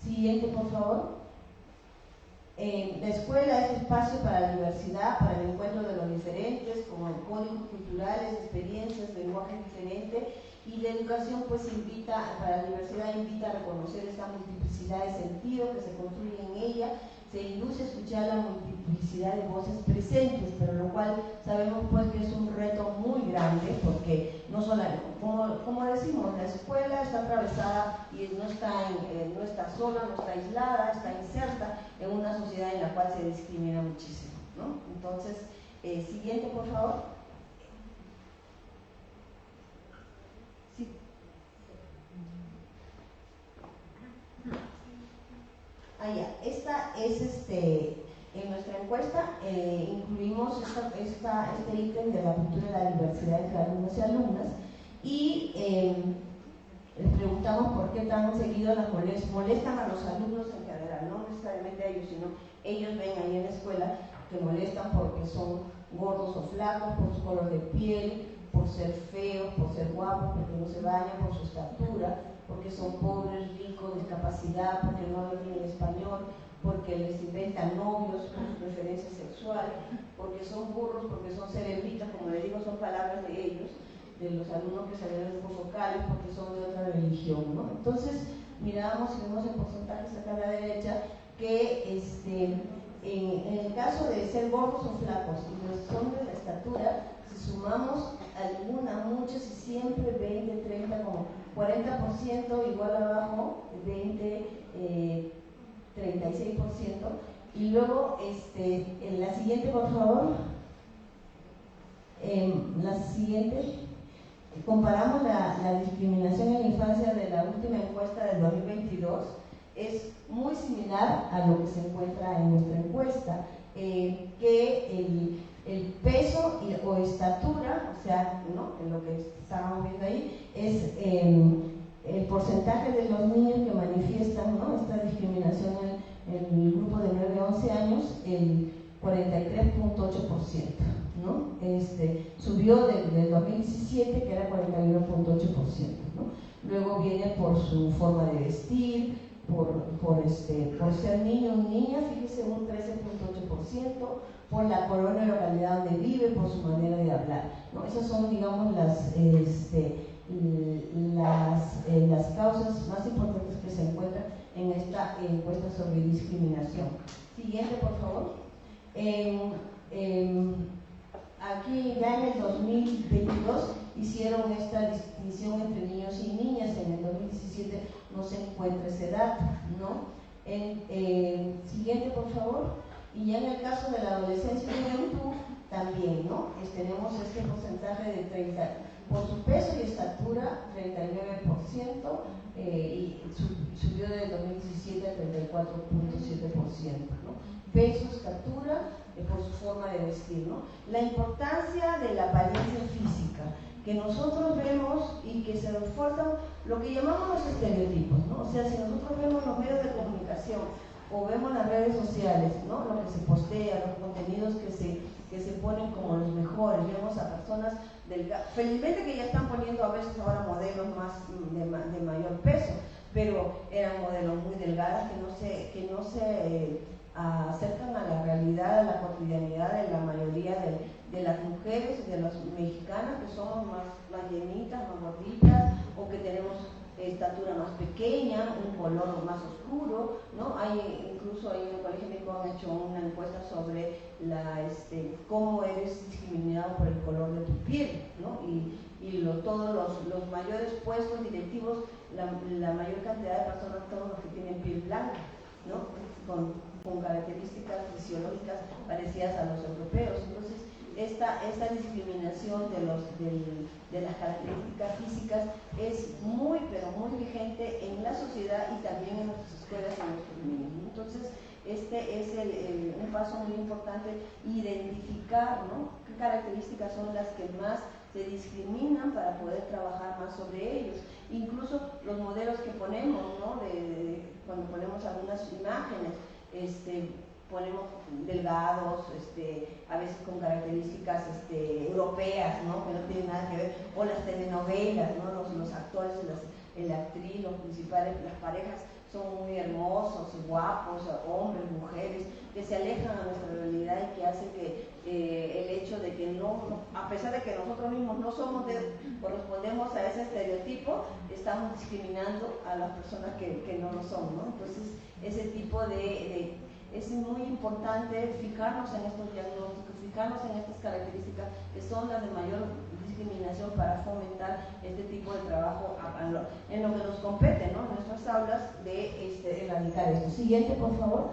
Siguiente, por favor. La escuela es espacio para la diversidad, para el encuentro de los diferentes, como códigos culturales, experiencias, lenguaje diferente, y la educación pues para la diversidad invita a reconocer esta multiplicidad de sentidos que se construye en ella, se induce a escuchar la multiplicidad de voces presentes, pero lo cual sabemos pues que es un reto muy grande, porque no solo, como decimos, la escuela está atravesada y no está sola, no está aislada, está inserta en una sociedad en la cual se discrimina muchísimo, ¿no? Entonces, siguiente, por favor. Sí. Esta es en nuestra encuesta incluimos este ítem de la cultura de la diversidad entre alumnos y alumnas y les preguntamos por qué tan seguido las molestan a los alumnos en general, no necesariamente a ellos, sino ellos ven ahí en la escuela que molestan porque son gordos o flacos, por su color de piel, por ser feos, por ser guapos, porque no se bañan, por su estatura, porque son pobres, ricos, discapacidad, porque no hablan bien español, porque les inventan novios por su preferencia sexual, porque son burros, porque son cerebritos, como les digo, son palabras de ellos, de los alumnos que salieron de grupos vocales, porque son de otra religión, ¿no? Entonces, miramos y vemos en porcentajes acá a la derecha que en el caso de ser gordos o flacos y los son de la estatura, si sumamos algunas, muchas y siempre 20, 30, como 40% igual abajo, 20, 36%, y luego en la siguiente, por favor, la siguiente, comparamos la discriminación en la infancia de la última encuesta del 2022, es muy similar a lo que se encuentra en nuestra encuesta, que el peso o estatura, o sea, ¿no?, en lo que estábamos viendo ahí, es el porcentaje de los niños que manifiestan, ¿no?, esta discriminación en el grupo de 9 a 11 años, el 43.8%, ¿no? Subió del 2017, que era 41.8%, ¿no? Luego viene por su forma de vestir, por ser niño o niña, fíjese, un 13.8%, por la colonia o localidad donde vive, por su manera de hablar, ¿no? Esas son, digamos, las causas más importantes que se encuentran en esta encuesta sobre discriminación. Siguiente, por favor. Aquí ya en el 2022 hicieron esta distinción entre niños y niñas, en el 2017 no se encuentra esa edad, ¿no? Siguiente, por favor. Y ya en el caso de la adolescencia y juventud también, ¿no? Tenemos este porcentaje de 30, por su peso y estatura, 39%, y subió del 2017 a 34.7%, ¿no? Peso, estatura, por su forma de vestir, ¿no? La importancia de la apariencia física, que nosotros vemos y que se refuerzan lo que llamamos los estereotipos, ¿no? O sea, si nosotros vemos los medios de comunicación o vemos las redes sociales, ¿no?, lo que se postea, los contenidos que se ponen como los mejores, vemos a personas delgadas, felizmente que ya están poniendo a veces ahora modelos más de mayor peso, pero eran modelos muy delgadas que no se acercan a la realidad, a la cotidianidad de la mayoría de las mujeres y de las mexicanas, que somos más llenitas, más gorditas, o que tenemos estatura más pequeña, un color más oscuro, ¿no? Incluso ahí en el Colegio México han hecho una encuesta sobre cómo eres discriminado por el color de tu piel, ¿no? Todos los mayores puestos directivos, la mayor cantidad de personas, todos los que tienen piel blanca, ¿no?, con características fisiológicas parecidas a los europeos. Entonces, esta discriminación de las características físicas es muy, pero muy vigente en la sociedad y también en nuestras escuelas y en nuestros niños. Entonces, este es un paso muy importante, identificar, ¿no?, qué características son las que más se discriminan para poder trabajar más sobre ellos. Incluso los modelos que ponemos, ¿no?, cuando ponemos algunas imágenes, ponemos delgados, a veces con características europeas, ¿no?, que no tienen nada que ver, o las telenovelas, ¿no?, los actores, la actriz, los principales, las parejas son muy hermosos, guapos, hombres, mujeres, que se alejan a nuestra realidad y que hacen que el hecho de que a pesar de que nosotros mismos no correspondemos a ese estereotipo, estamos discriminando a las personas que no lo son, ¿no? Entonces, ese tipo es muy importante fijarnos en estos diagnósticos, fijarnos en estas características que son las de mayor discriminación para fomentar este tipo de trabajo en lo que nos compete, ¿no?, en nuestras aulas, de erradicar esto. Siguiente, por favor.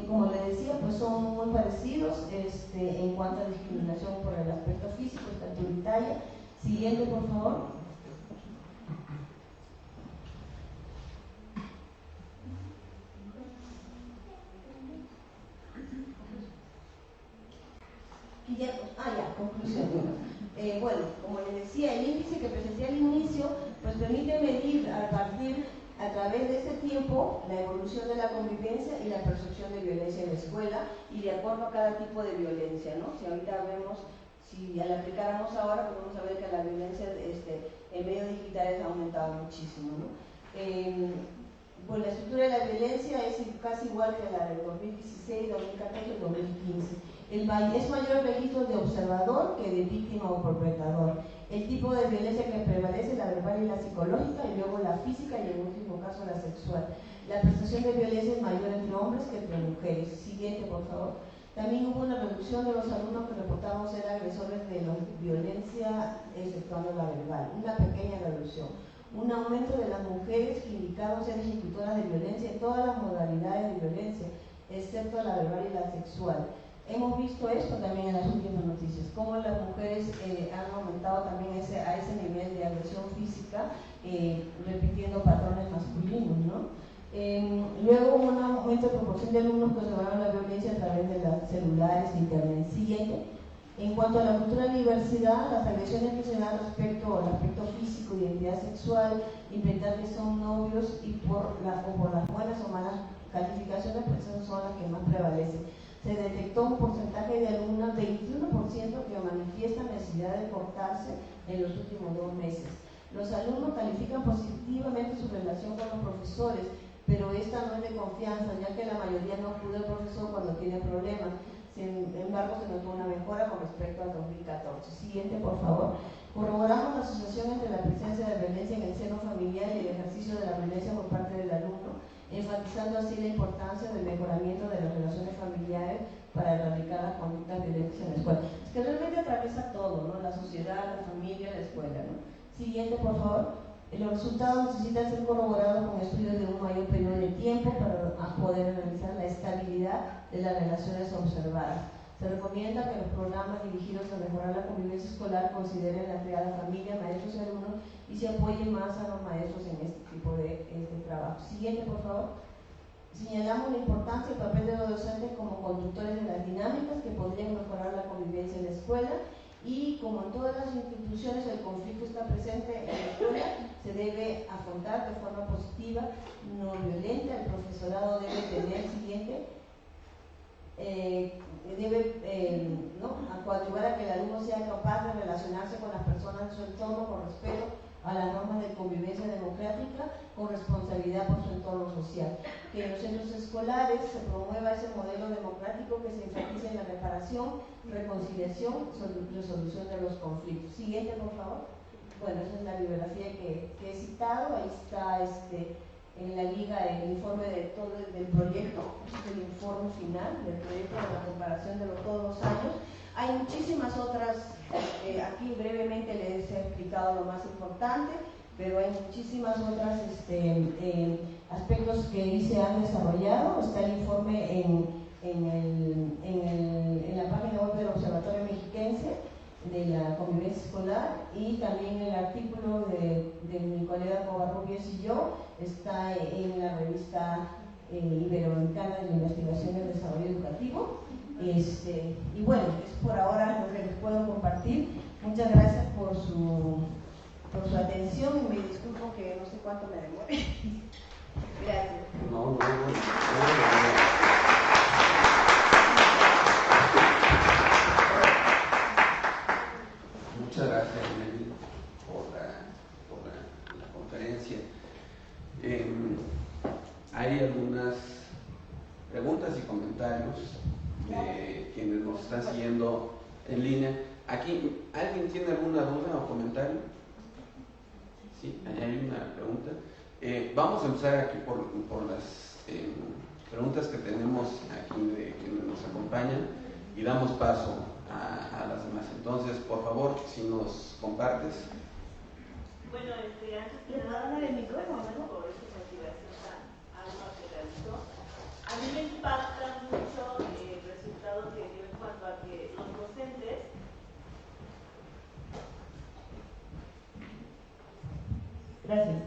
Como les decía, pues son muy parecidos en cuanto a discriminación por el aspecto físico, estatura y talla. Siguiente, por favor. conclusión. Bueno, como les decía, el índice que presenté al inicio, pues permite medir a través de este tiempo la evolución de la convivencia y la percepción de violencia en la escuela y de acuerdo a cada tipo de violencia, ¿no? Si ahorita vemos, si la aplicáramos ahora, pues vamos a ver que la violencia en medios digitales ha aumentado muchísimo, ¿no? Pues la estructura de la violencia es casi igual que la del 2016, 2014 y 2015. Es mayor el registro de observador que de víctima o perpetrador. El tipo de violencia que prevalece es la verbal y la psicológica, y luego la física y en último caso la sexual. La prestación de violencia es mayor entre hombres que entre mujeres. Siguiente, por favor. También hubo una reducción de los alumnos que reportamos ser agresores de la violencia, exceptuando la verbal. Una pequeña reducción. Un aumento de las mujeres que indicaron ser ejecutoras de violencia en todas las modalidades de violencia, excepto la verbal y la sexual. Hemos visto esto también en las últimas noticias, cómo las mujeres han aumentado también a ese nivel de agresión física, repitiendo patrones masculinos, ¿no? Luego un aumento de proporción de alumnos que observaron la violencia a través de los celulares e internet. Siguiente. En cuanto a la cultura de diversidad, las agresiones que se dan respecto al aspecto físico, identidad sexual, inventar que son novios y por las buenas o malas calificaciones, pues esas son las que más prevalecen. Se detectó un porcentaje de alumnos, 21%, que manifiestan necesidad de cortarse en los últimos 2 meses. Los alumnos califican positivamente su relación con los profesores, pero esta no es de confianza, ya que la mayoría no acude al profesor cuando tiene problemas. Sin embargo, se notó una mejora con respecto al 2014. Siguiente, por favor. Corroboramos la asociación entre la presencia de violencia en el seno familiar y el ejercicio de la violencia por parte del alumno, enfatizando así la importancia del mejoramiento de las relaciones familiares para erradicar las conductas violentas en la escuela. Es que realmente atraviesa todo, ¿no? La sociedad, la familia, la escuela, ¿no? Siguiente, por favor. Los resultados necesitan ser corroborados con estudios de un mayor periodo de tiempo para poder analizar la estabilidad de las relaciones observadas. Se recomienda que los programas dirigidos a mejorar la convivencia escolar consideren la triada familia, maestros y alumnos y se apoyen más a los maestros en este tipo de trabajo. Siguiente, por favor. Señalamos la importancia y el papel de los docentes como conductores de las dinámicas que podrían mejorar la convivencia en la escuela. Y como en todas las instituciones el conflicto está presente en la escuela, se debe afrontar de forma positiva, no violenta. El profesorado debe tener coadyuvar a que el alumno sea capaz de relacionarse con las personas de su entorno con respeto a las normas de convivencia democrática, con responsabilidad por su entorno social. Que en los centros escolares se promueva ese modelo democrático que se enfatice en la reparación, reconciliación, resolución de los conflictos. Siguiente, por favor. Bueno, esa es la bibliografía que he citado. Ahí está en la liga el informe de todo del proyecto, este es el informe final del proyecto de la comparación de todos los años. Hay muchísimas otras, aquí brevemente les he explicado lo más importante, pero hay muchísimas otras aspectos que ahí se han desarrollado. Está el informe en la página web del Observatorio Mexiquense de la Convivencia Escolar, y también el artículo de mi colega Covarrubias y yo está en la revista Iberoamericana de la Investigación y el Desarrollo Educativo. Y bueno, es por ahora lo que les puedo compartir. Muchas gracias por su atención y me disculpo que no sé cuánto me demore. Gracias. No. Muchas gracias, Nelly, por la conferencia. Hay algunas preguntas y comentarios de quienes nos están siguiendo en línea. Aquí, ¿alguien tiene alguna duda o comentario? Sí, hay una pregunta. Vamos a empezar aquí por las preguntas que tenemos aquí de quienes nos acompañan y damos paso a las demás. Entonces, por favor, si nos compartes. Bueno, antes ¿le va a dar el micrófono? Por esta motivación tan algo que realizó. A mí me impacta mucho el resultado que dio en cuanto a que los docentes Gracias.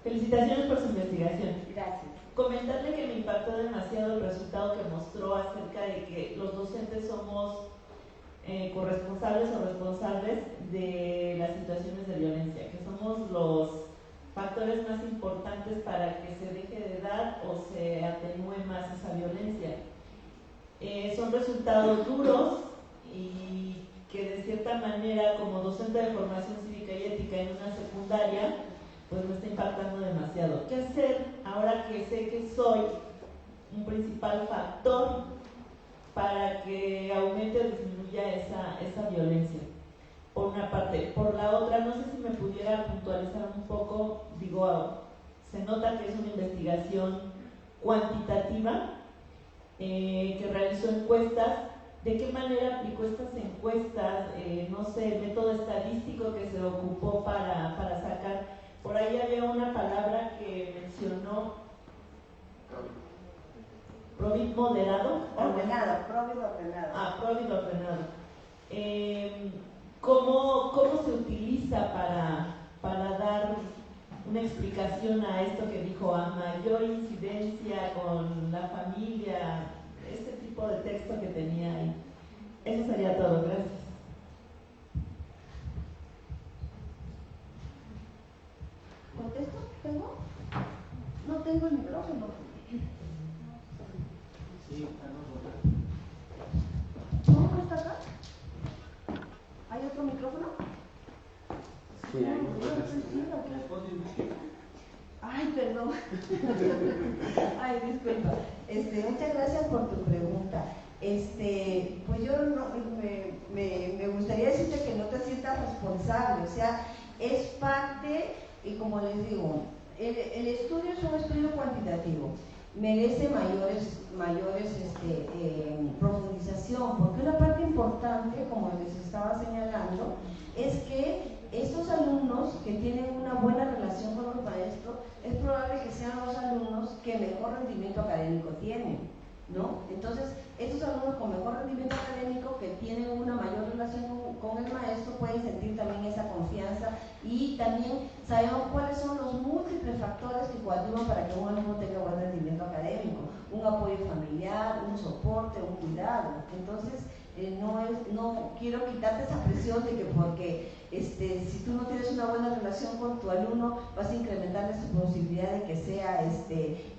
Felicitaciones por su investigación. Gracias. Comentarle que me impactó demasiado el resultado que mostró acerca de que los docentes somos corresponsables o responsables de las situaciones de violencia, que somos los factores más importantes para que se deje de dar o se atenúe más esa violencia. Son resultados duros y que de cierta manera, como docente de formación cívica y ética en una secundaria, pues me está impactando demasiado. ¿Qué hacer ahora que sé que soy un principal factor para que aumente o disminuya esa violencia? Por una parte. Por la otra, no sé si me pudiera puntualizar un poco, digo, se nota que es una investigación cuantitativa, que realizó encuestas. ¿De qué manera aplicó estas encuestas? No sé, el método estadístico que se ocupó para sacar. Por ahí había una palabra que mencionó, Provid moderado. Ordenado, Provid ordenado. Provid ordenado. ¿Cómo se utiliza para dar una explicación a esto que dijo, a mayor incidencia con la familia, este tipo de texto que tenía ahí? Eso sería todo, gracias. ¿Contesto? ¿Tengo? No tengo el micrófono. Sí, ¿Cómo está acá? ¿Hay otro micrófono? Sí, Ay, perdón. Ay, disculpa. Muchas gracias por tu pregunta. Pues yo no, me gustaría decirte que no te sientas responsable, o sea, es parte, y como les digo, el estudio es un estudio cuantitativo, merece mayores profundización, porque una parte importante, como les estaba señalando, es que estos alumnos que tienen una buena relación con los maestros, es probable que sean los alumnos que mejor rendimiento académico tienen, ¿no? Entonces, estos alumnos con mejor rendimiento académico que tienen una mayor relación con el maestro pueden sentir también esa confianza, y también sabemos cuáles son los múltiples factores que coadyuvan para que un alumno tenga buen rendimiento académico: un apoyo familiar, un soporte, un cuidado. Entonces, no quiero quitarte esa presión de que porque si tú no tienes una buena relación con tu alumno vas a incrementar su posibilidad de que sea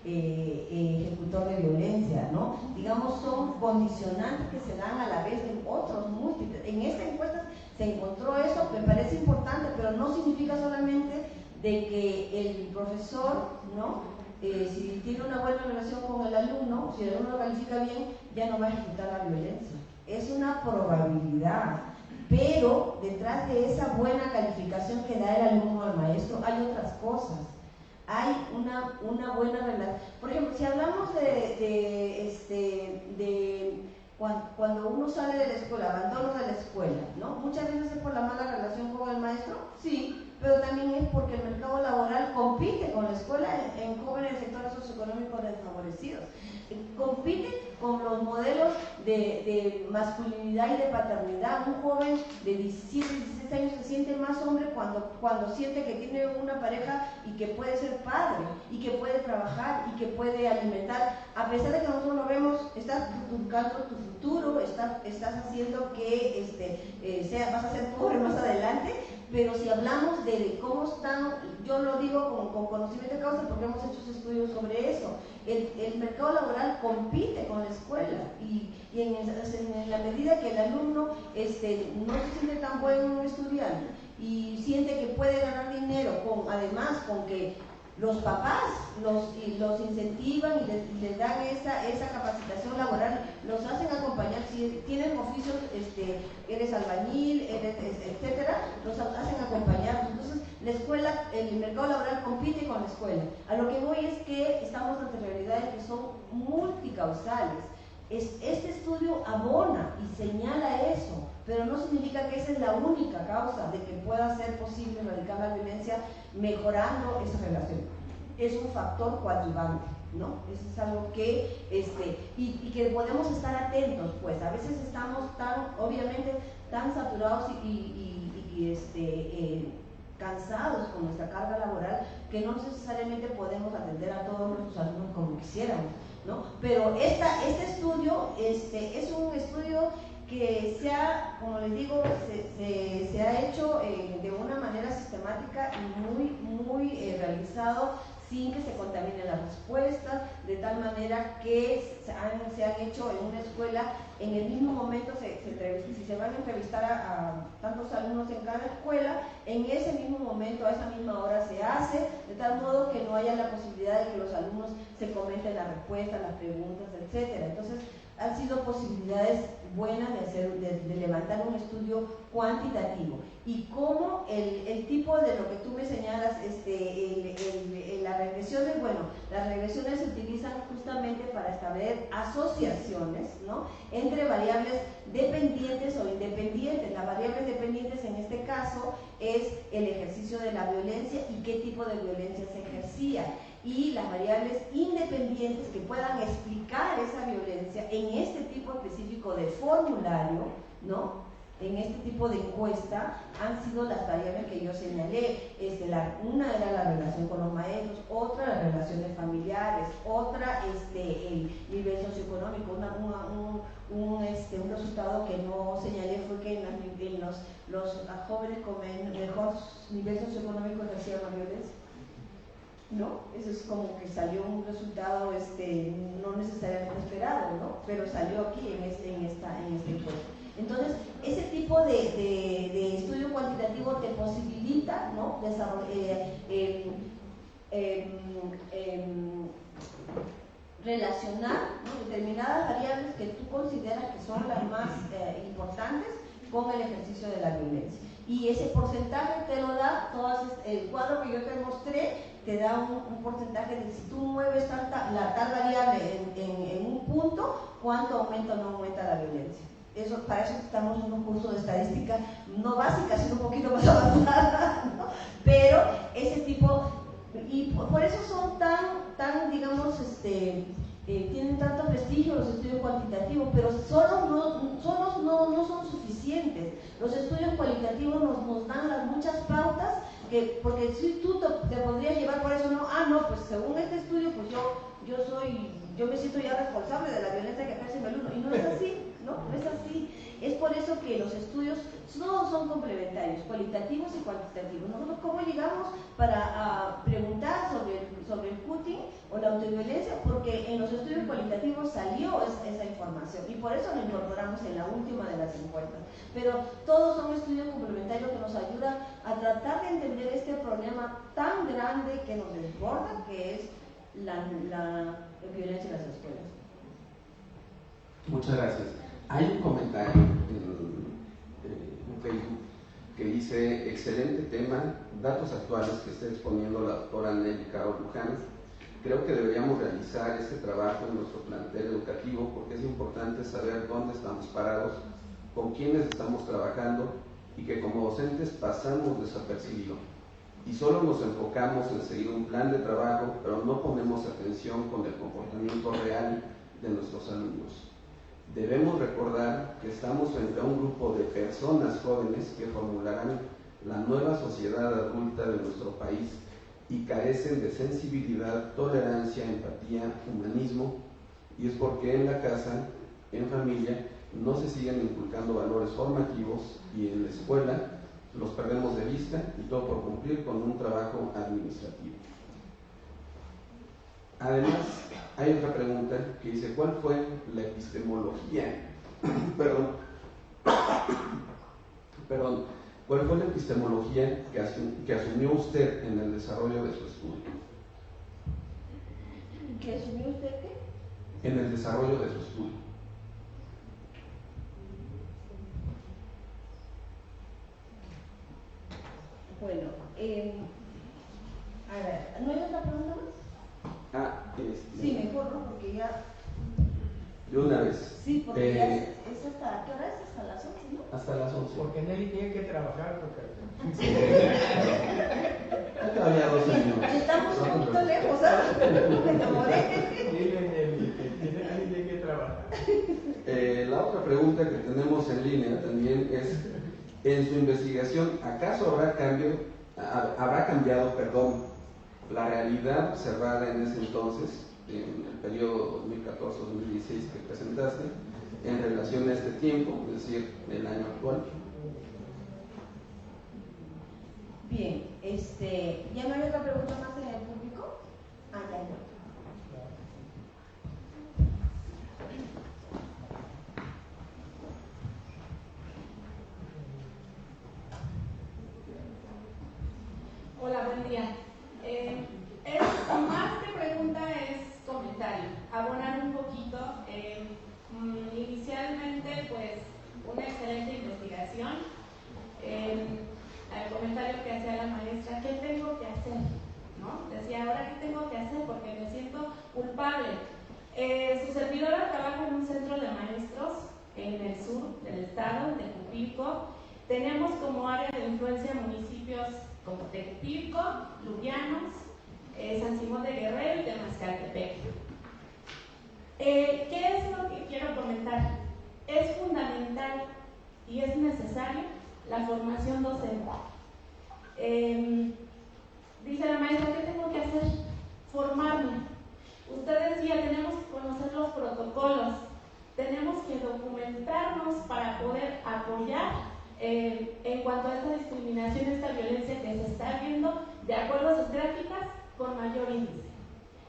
ejecutor de violencia, ¿no? Digamos, son condicionantes que se dan a la vez en otros múltiples. En esta encuesta se encontró eso, me parece importante, pero no significa solamente de que el profesor, ¿no? Si tiene una buena relación con el alumno, si el alumno lo califica bien, ya no va a ejecutar la violencia. Es una probabilidad, pero detrás de esa buena calificación que da el alumno al maestro hay otras cosas. Hay una buena relación. Por ejemplo, si hablamos de cuando uno sale de la escuela, abandono de la escuela, ¿no? Muchas veces es por la mala relación con el maestro, sí, pero también es porque el mercado laboral compite con la escuela en jóvenes de sectores socioeconómicos desfavorecidos. Compite con los modelos de masculinidad y de paternidad. Un joven de 17, 16 años se siente más hombre cuando siente que tiene una pareja y que puede ser padre, y que puede trabajar, y que puede alimentar. A pesar de que nosotros lo vemos, estás buscando tu futuro, estás haciendo que vas a ser pobre más adelante. Pero si hablamos de cómo están, yo lo digo con conocimiento de causa porque hemos hecho estudios sobre eso. El mercado laboral compite con la escuela, y en la medida que el alumno no se siente tan buen estudiante y siente que puede ganar dinero, además con que los papás los incentivan y les dan esa capacitación laboral, los hacen acompañar. Si tienen oficios, eres albañil, etcétera, los hacen acompañar. Entonces, la escuela, el mercado laboral compite con la escuela. A lo que voy es que estamos ante realidades que son multicausales. Este estudio abona y señala eso, pero no significa que esa es la única causa de que pueda ser posible erradicar la violencia mejorando esa relación. Es un factor coadyuvante, ¿no? Eso es algo que, y que podemos estar atentos, pues a veces estamos obviamente tan saturados y cansados con nuestra carga laboral que no necesariamente podemos atender a todos nuestros alumnos como quisiéramos, ¿no? Pero este estudio es un estudio que se ha, como les digo, se ha hecho de una manera sistemática y muy realizado, sin que se contaminen las respuestas, de tal manera que se han hecho en una escuela, en el mismo momento si se van a entrevistar a tantos alumnos en cada escuela, en ese mismo momento, a esa misma hora se hace, de tal modo que no haya la posibilidad de que los alumnos se comenten las respuestas, las preguntas, etc. Entonces, han sido posibilidades buenas de levantar un estudio cuantitativo. Y cómo el tipo de lo que tú me señalas, las regresiones, bueno, las regresiones se utilizan justamente para establecer asociaciones, ¿no?, entre variables dependientes o independientes. Las variables dependientes en este caso es el ejercicio de la violencia y qué tipo de violencia se ejercía. Y las variables independientes que puedan explicar esa violencia en este tipo específico de formulario, ¿no?, en este tipo de encuesta, han sido las variables que yo señalé. Una era la relación con los maestros, otra las relaciones familiares, otra el nivel socioeconómico. Un resultado que no señalé fue que en los jóvenes con mejor nivel socioeconómico ejercían la violencia, ¿no? Eso es como que salió un resultado no necesariamente esperado, ¿no?, pero salió aquí en esta encuesta. Entonces, ese tipo de estudio cuantitativo te posibilita, ¿no?, relacionar, ¿no?, determinadas variables que tú consideras que son las más importantes con el ejercicio de la violencia. Y ese porcentaje te lo da el cuadro que yo te mostré, te da un porcentaje de si tú mueves tal variable en un punto, cuánto aumenta o no aumenta la violencia. Para eso estamos en un curso de estadística no básica, sino un poquito más avanzada, ¿no? Pero ese tipo, y por eso son tan digamos, tienen tanto prestigio los estudios cuantitativos, pero solos no son suficientes. Los estudios cualitativos nos dan muchas pautas, porque si tú te podrías llevar por eso, pues según este estudio, pues yo me siento ya responsable de la violencia que ejerce el alumno, y no es así. No es así. Es por eso que los estudios no son complementarios, cualitativos y cuantitativos. Nosotros, ¿cómo llegamos para preguntar sobre el cutting o la autoviolencia? Porque en los estudios cualitativos salió esa información, y por eso lo incorporamos en la última de las encuestas. Pero todos son estudios complementarios que nos ayudan a tratar de entender este problema tan grande que nos desborda, que es la violencia en las escuelas. Muchas gracias. Hay un comentario en Facebook que dice: excelente tema, datos actuales que está exponiendo la doctora Nelly Caro Luján. Creo que deberíamos realizar este trabajo en nuestro plantel educativo, porque es importante saber dónde estamos parados, con quiénes estamos trabajando, y que como docentes pasamos desapercibido y solo nos enfocamos en seguir un plan de trabajo, pero no ponemos atención con el comportamiento real de nuestros alumnos. Debemos recordar que estamos frente a un grupo de personas jóvenes que formularán la nueva sociedad adulta de nuestro país y carecen de sensibilidad, tolerancia, empatía, humanismo, y es porque en la casa, en familia, no se siguen inculcando valores formativos, y en la escuela los perdemos de vista, y todo por cumplir con un trabajo administrativo. Además, hay otra pregunta que dice: ¿cuál fue la epistemología? ¿Cuál fue la epistemología que asumió usted en el desarrollo de su estudio? ¿Qué asumió usted qué? En el desarrollo de su estudio. Bueno, a ver, ¿no hay otra pregunta más? Sí, mejor, ¿no? Porque ya... De una vez. Sí, porque ya es hasta... ¿Qué hora es? ¿Hasta las 11, no? Hasta las 11. Porque Nelly tiene que trabajar, porque... Todavía 2 años. Estamos un poquito lejos, ¿sabes? Me enamoré. Dile, Nelly, que Nelly tiene que trabajar. La otra pregunta que tenemos en línea también es: en su investigación, ¿acaso habrá cambiado la realidad observada en ese entonces, en el periodo 2014-2016 que presentaste, en relación a este tiempo, es decir, el año actual. Bien, ¿ya no hay otra pregunta más en el público? Ah, ya no. Hola, buen día. Más que pregunta es comentario, abonar un poquito. Inicialmente, pues, una excelente investigación. El comentario que hacía la maestra, ¿qué tengo que hacer? ¿No? Decía, ¿ahora qué tengo que hacer? Porque me siento culpable. Su servidora trabaja en un centro de maestros en el sur del estado, de Tejupilco. Tenemos como área de influencia municipios como Tejupilco, Lubianos, San Simón de Guerrero y Temascaltepec. ¿Qué es lo que quiero comentar? Es fundamental y es necesario la formación docente. Dice la maestra, ¿qué tengo que hacer? Formarme. Usted decía, tenemos que conocer los protocolos, tenemos que documentarnos para poder apoyar en cuanto a esta discriminación, esta violencia que se está viendo de acuerdo a sus gráficas con mayor índice.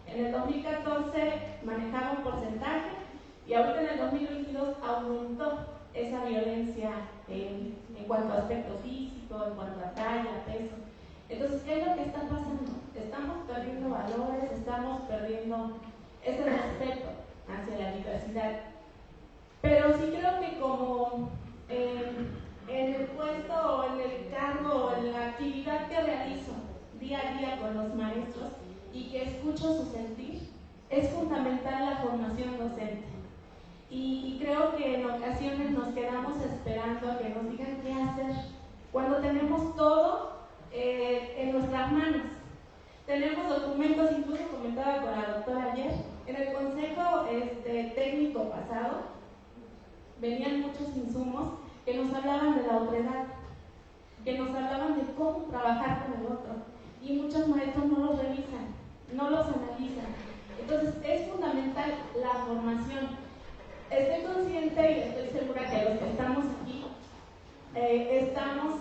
En el 2014 manejaba un porcentaje y ahorita en el 2022 aumentó esa violencia en cuanto a aspecto físico, en cuanto a talla, peso. Entonces, ¿qué es lo que está pasando? Estamos perdiendo valores, estamos perdiendo ese respeto hacia la diversidad. Pero sí creo que como en el puesto o en el cargo o en la actividad que realizo día a día con los maestros y que escucho su sentir, es fundamental la formación docente. Y creo que en ocasiones nos quedamos esperando a que nos digan qué hacer, cuando tenemos todo en nuestras manos. Tenemos documentos, incluso comentaba con la doctora ayer, en el consejo técnico pasado, venían muchos insumos que nos hablaban de la otredad, que nos hablaban de cómo trabajar con el otro, y muchos maestros no los revisan, no los analizan. Entonces es fundamental la formación. Estoy consciente y estoy segura que los que estamos aquí estamos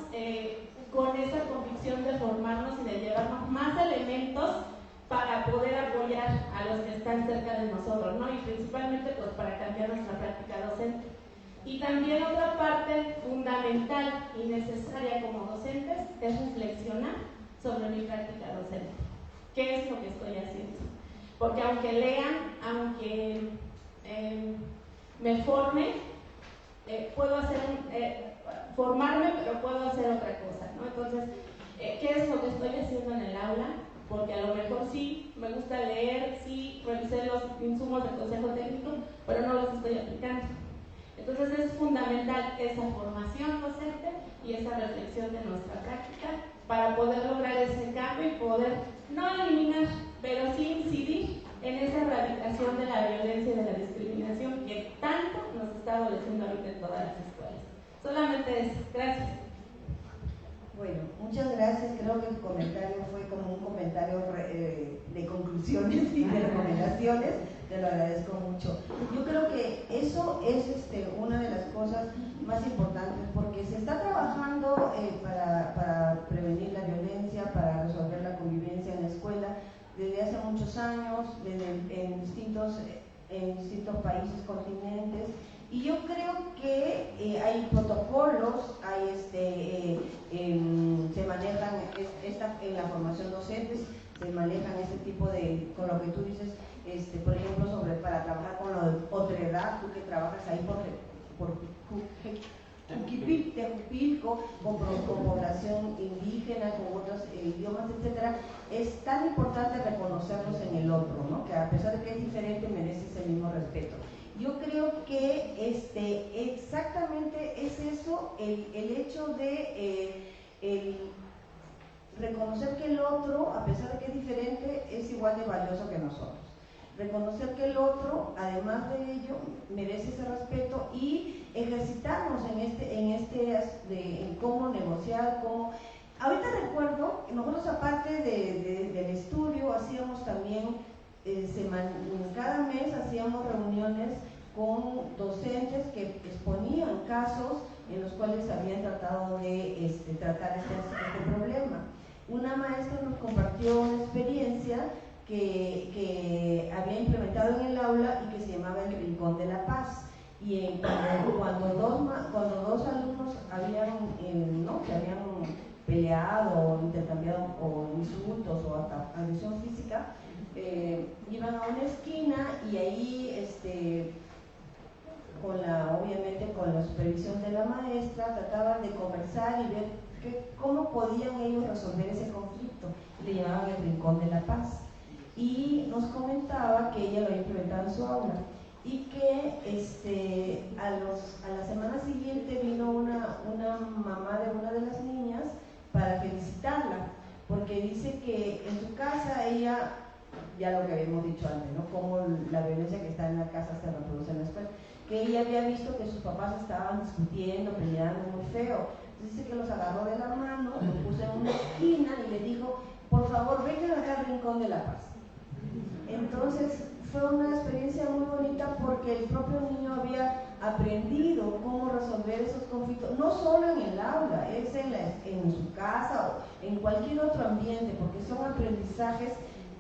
con esa convicción de formarnos y de llevarnos más elementos para poder apoyar a los que están cerca de nosotros, ¿no? Y principalmente pues para cambiar nuestra práctica docente. Y también otra parte fundamental y necesaria como docentes es reflexionar sobre mi práctica docente. ¿Qué es lo que estoy haciendo? Porque aunque lean, aunque me forme, puedo formarme, pero puedo hacer otra cosa, ¿no? Entonces, ¿qué es lo que estoy haciendo en el aula? Porque a lo mejor sí, me gusta leer, sí, revisé los insumos del consejo técnico, pero no los estoy aplicando. Entonces es fundamental esa formación docente y esa reflexión de nuestra práctica para poder lograr ese cambio y poder no eliminar, pero sí incidir en esa erradicación de la violencia y de la discriminación que tanto nos está adoleciendo ahorita en todas las escuelas. Solamente eso. Gracias. Bueno, muchas gracias. Creo que tu comentario fue como un comentario de conclusiones y de recomendaciones. Te lo agradezco mucho. Yo creo que eso es una de las cosas más importantes, porque se está trabajando para prevenir la violencia, para resolver la convivencia en la escuela desde hace muchos años, en distintos países, continentes. Y yo creo que hay protocolos, se manejan en la formación docente, se manejan este tipo de, con lo que tú dices, por ejemplo, para trabajar con la otredad, tú que trabajas ahí por Tejupilco, con población indígena, con otros idiomas, etcétera, es tan importante reconocerlos en el otro, ¿no? Que a pesar de que es diferente, merece ese mismo respeto. Yo creo que exactamente es eso, el hecho de reconocer que el otro, a pesar de que es diferente, es igual de valioso que nosotros. Reconocer que el otro, además de ello, merece ese respeto y ejercitarnos en cómo negociar, cómo... Ahorita recuerdo, nosotros aparte del estudio, hacíamos también, cada mes hacíamos reuniones con docentes que exponían casos en los cuales habían tratado de tratar este problema. Una maestra nos compartió una experiencia que había implementado en el aula y que se llamaba el Rincón de la Paz. Y cuando dos alumnos se habían peleado o intercambiado o insultos o hasta agresión física, iban a una esquina y ahí obviamente con la supervisión de la maestra trataban de conversar y ver cómo podían ellos resolver ese conflicto. Le llamaban el Rincón de la Paz. Y nos comentaba que ella lo había implementado en su aula y que a la semana siguiente vino una mamá de una de las niñas para felicitarla, porque dice que en su casa ella, ya lo que habíamos dicho antes, ¿no? Cómo la violencia que está en la casa se reproduce en la escuela, que ella había visto que sus papás estaban discutiendo, peleando muy feo. Entonces dice que los agarró de la mano, los puso en una esquina y le dijo, por favor, vengan acá al Rincón de la Paz. Entonces fue una experiencia muy bonita porque el propio niño había aprendido cómo resolver esos conflictos, no solo en el aula, es en su casa o en cualquier otro ambiente, porque son aprendizajes,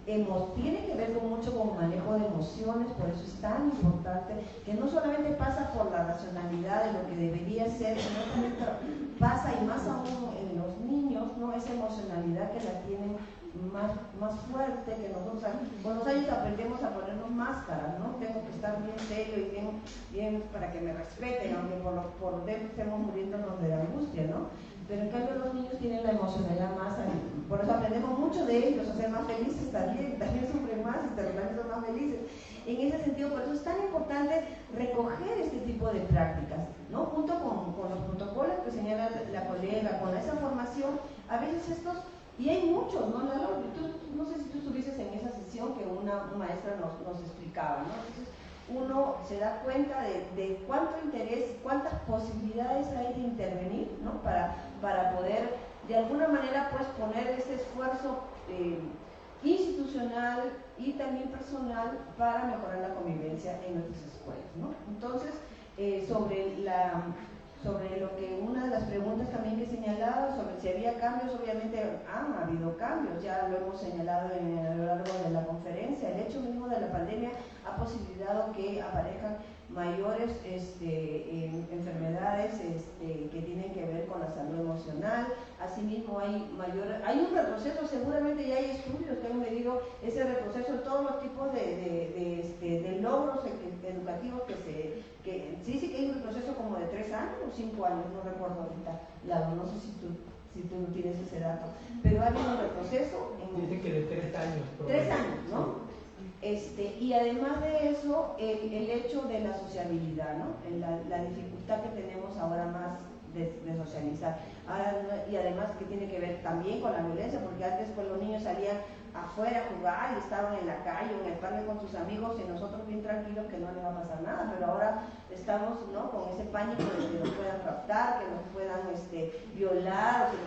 tiene que ver mucho con manejo de emociones, por eso es tan importante, que no solamente pasa por la racionalidad de lo que debería ser, sino también pasa, y más aún en los niños, ¿no? Esa emocionalidad que la tienen más fuerte, que nosotros con los años aprendemos a ponernos máscaras, ¿no? Tengo que estar bien serio y bien para que me respeten, aunque por dentro estemos muriéndonos de angustia, ¿no? Pero en cambio los niños tienen la emocionalidad por eso aprendemos mucho de ellos, a ser más felices también sufren más y también son más felices. En ese sentido, por eso es tan importante recoger este tipo de prácticas, ¿no? Junto con los protocolos que señala la colega, con esa formación, a veces y hay muchos, ¿no, Lalo? No sé si tú estuviste en esa sesión que una maestra nos explicaba, ¿no? Entonces, uno se da cuenta de cuánto interés, cuántas posibilidades hay de intervenir, ¿no? Para poder, de alguna manera, pues poner ese esfuerzo institucional y también personal para mejorar la convivencia en nuestras escuelas, ¿no? Entonces, sobre lo que una de las preguntas también que señalaba, sobre si había cambios, obviamente han habido cambios, ya lo hemos señalado a lo largo de la conferencia. El hecho mismo de la pandemia ha posibilitado que aparezcan mayores enfermedades que tienen que ver con la salud emocional. Asimismo hay un retroceso, seguramente ya hay estudios que han medido ese retroceso en todos los tipos de logros educativos que se dice que hay un retroceso como de 3 años o 5 años, no recuerdo ahorita, Lalo, no sé si tú tienes ese dato, pero ha habido un retroceso. Dice que de 3 años. 3 años, ¿no? Y además de eso, el hecho de la sociabilidad, ¿no? La dificultad que tenemos ahora más de socializar. Y además que tiene que ver también con la violencia, porque antes pues los niños salían afuera a jugar y estaban en la calle o en el parque con sus amigos y nosotros bien tranquilos que no les va a pasar nada, pero ahora estamos, ¿no?, con ese pánico de que nos puedan raptar, que nos puedan violar o que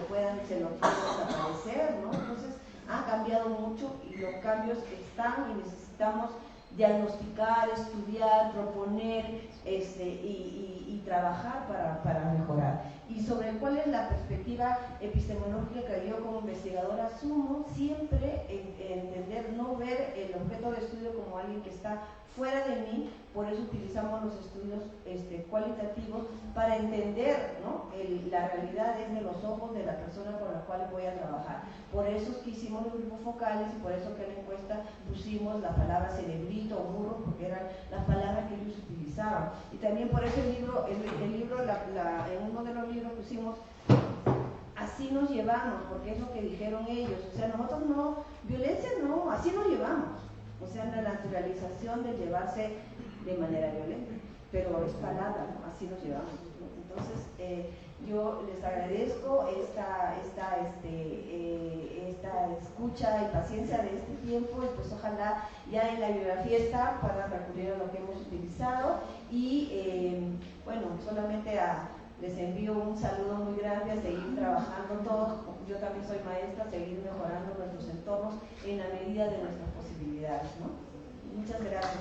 se nos puedan desaparecer, ¿no? Entonces ha cambiado mucho y los cambios están y necesitamos diagnosticar, estudiar, proponer y trabajar para mejorar. Y sobre cuál es la perspectiva epistemológica que yo como investigadora asumo, siempre entender, no ver el objeto de estudio como alguien que está fuera de mí, por eso utilizamos los estudios cualitativos para entender, ¿no?, la realidad desde los ojos de la persona con la cual voy a trabajar. Por eso es que hicimos los grupos focales y por eso que en la encuesta pusimos la palabra cerebrito o burro, porque eran las palabras que ellos utilizaban. Y también por eso en uno de los libros pusimos así nos llevamos, porque es lo que dijeron ellos. O sea, nosotros no, violencia no, así nos llevamos. O sea, la naturalización de llevarse de manera violenta, pero es palabra, ¿no? Así nos llevamos, ¿no? Entonces, yo les agradezco esta escucha y paciencia de este tiempo, y pues ojalá ya en la bibliografía está para recurrir a lo que hemos utilizado. Y bueno, solamente les envío un saludo muy grande, a seguir trabajando todos, yo también soy maestra, a seguir mejorando nuestros entornos en la medida de nuestras posibilidades, ¿no? Muchas gracias.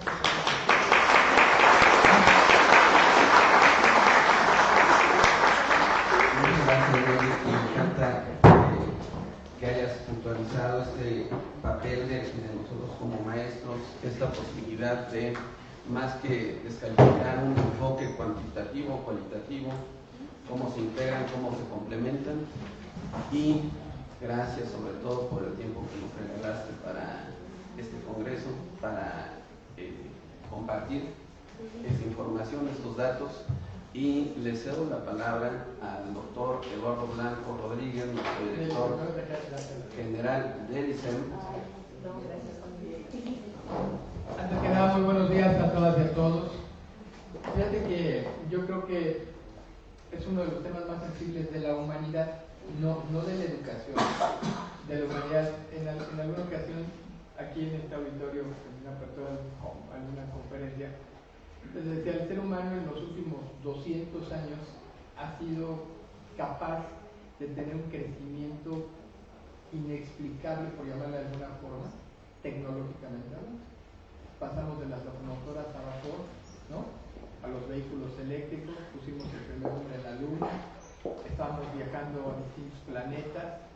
enfatizado este papel de nosotros como maestros, esta posibilidad de, más que descalificar, un enfoque cuantitativo, cualitativo, cómo se integran, cómo se complementan. Y gracias sobre todo por el tiempo que nos regalaste para este congreso, para compartir esta información, estos datos. Y le cedo la palabra al doctor Eduardo Blanco Rodríguez, nuestro director general del ISEM. Antes que nada, muy buenos días a todas y a todos. Fíjate que yo creo que es uno de los temas más sensibles de la humanidad, no de la educación, de la humanidad. En alguna ocasión, aquí en este auditorio, en una apertura de alguna conferencia, les decía, el ser humano en los últimos 200 años ha sido capaz de tener un crecimiento inexplicable, por llamarlo de alguna forma, tecnológicamente hablando. Pasamos de las locomotoras a vapor, ¿no?, a los vehículos eléctricos, pusimos el primer hombre en la luna, estamos viajando a distintos planetas,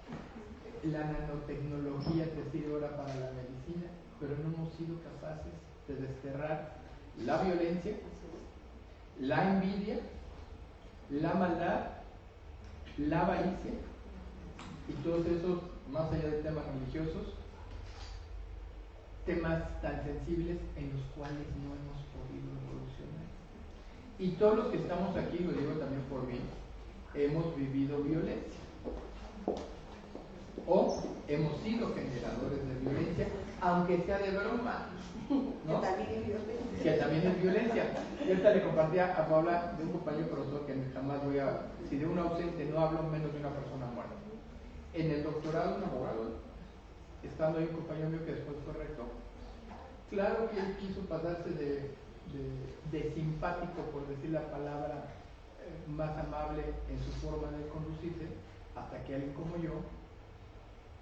la nanotecnología te sirve ahora para la medicina, pero no hemos sido capaces de desterrar la violencia, la envidia, la maldad, la avaricia y todos esos, más allá de temas religiosos, temas tan sensibles en los cuales no hemos podido evolucionar. Y todos los que estamos aquí, lo digo también por mí, hemos vivido violencia o hemos sido generadores de violencia, aunque sea de broma, ¿no? Que también es violencia. Yo ahorita le compartía a Paula de un compañero profesor que jamás voy a, si de un ausente no hablo, menos de una persona muerta. En el doctorado, un abogado, estando ahí un compañero mío que después fue rector, claro que él quiso pasarse de simpático, por decir la palabra más amable en su forma de conducirse, hasta que alguien como yo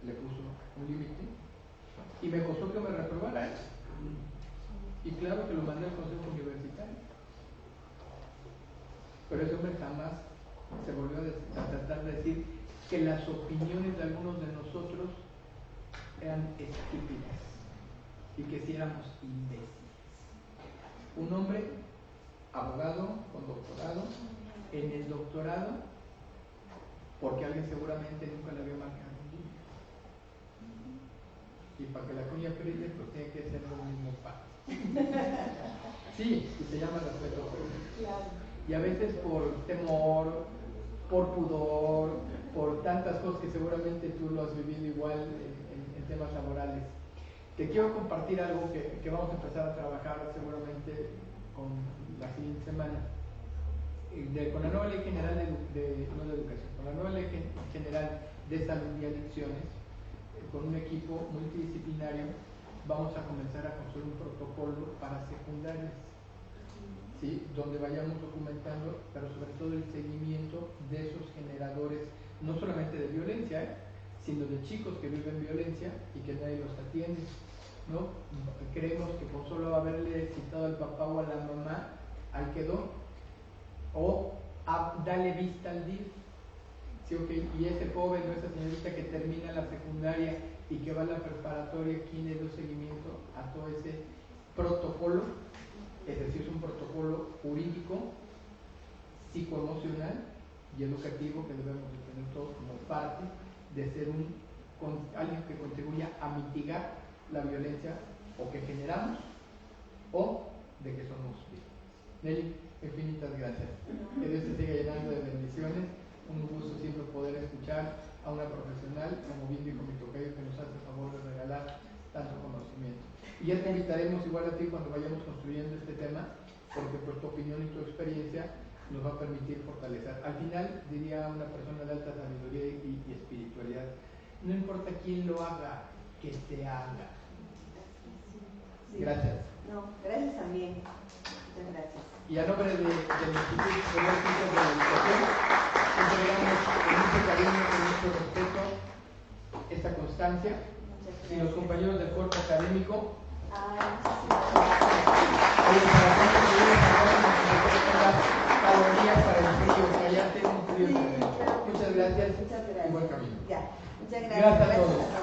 le puso un límite y me costó que me reprobara eso. Y claro que lo mandé al consejo universitario, pero ese hombre jamás se volvió a tratar de decir que las opiniones de algunos de nosotros eran estúpidas y que si éramos imbéciles. Un hombre abogado con doctorado, en el doctorado porque alguien seguramente nunca le había marcado un día, y para que la cuña brille pues tiene que ser lo mismo para sí, y se llama respeto. Y a veces por temor, por pudor, por tantas cosas que seguramente tú lo has vivido igual en temas laborales. Te quiero compartir algo que vamos a empezar a trabajar seguramente con la siguiente semana. Con la nueva ley general no de educación, con la nueva ley general de salud y adicciones, con un equipo multidisciplinario, vamos a comenzar a construir un protocolo para secundarias, ¿sí?, donde vayamos documentando, pero sobre todo el seguimiento de esos generadores, no solamente de violencia, sino de chicos que viven violencia y que nadie los atiende, ¿no? Creemos que con solo haberle citado al papá o a la mamá, ahí quedó, o dale vista al DIF, ¿sí? Okay. Y ese joven o esa señorita que termina la secundaria y que va a la preparatoria, ¿quién le dio seguimiento a todo ese protocolo? Es decir, es un protocolo jurídico, psicoemocional y educativo que debemos de tener todos como parte de ser alguien que contribuya a mitigar la violencia o que generamos o de que somos víctimas. Nelly, infinitas gracias. Que Dios te siga llenando de bendiciones. Un gusto siempre poder escuchar a una profesional, como bien dijo mi tocayo, que nos hace el favor de regalar tanto conocimiento. Y ya te invitaremos igual a ti cuando vayamos construyendo este tema, porque pues tu opinión y tu experiencia nos va a permitir fortalecer. Al final, diría una persona de alta sabiduría y espiritualidad, no importa quién lo haga, que se haga. Gracias. No, gracias también. Muchas gracias. Y a nombre del Instituto Superior de Educación, entregamos con mucho cariño, con mucho respeto, esta constancia. Y los compañeros del cuerpo académico, calorías para el frío, que allá tengo un frío. Muchas gracias y buen camino. Ya, muchas gracias. Gracias a todos.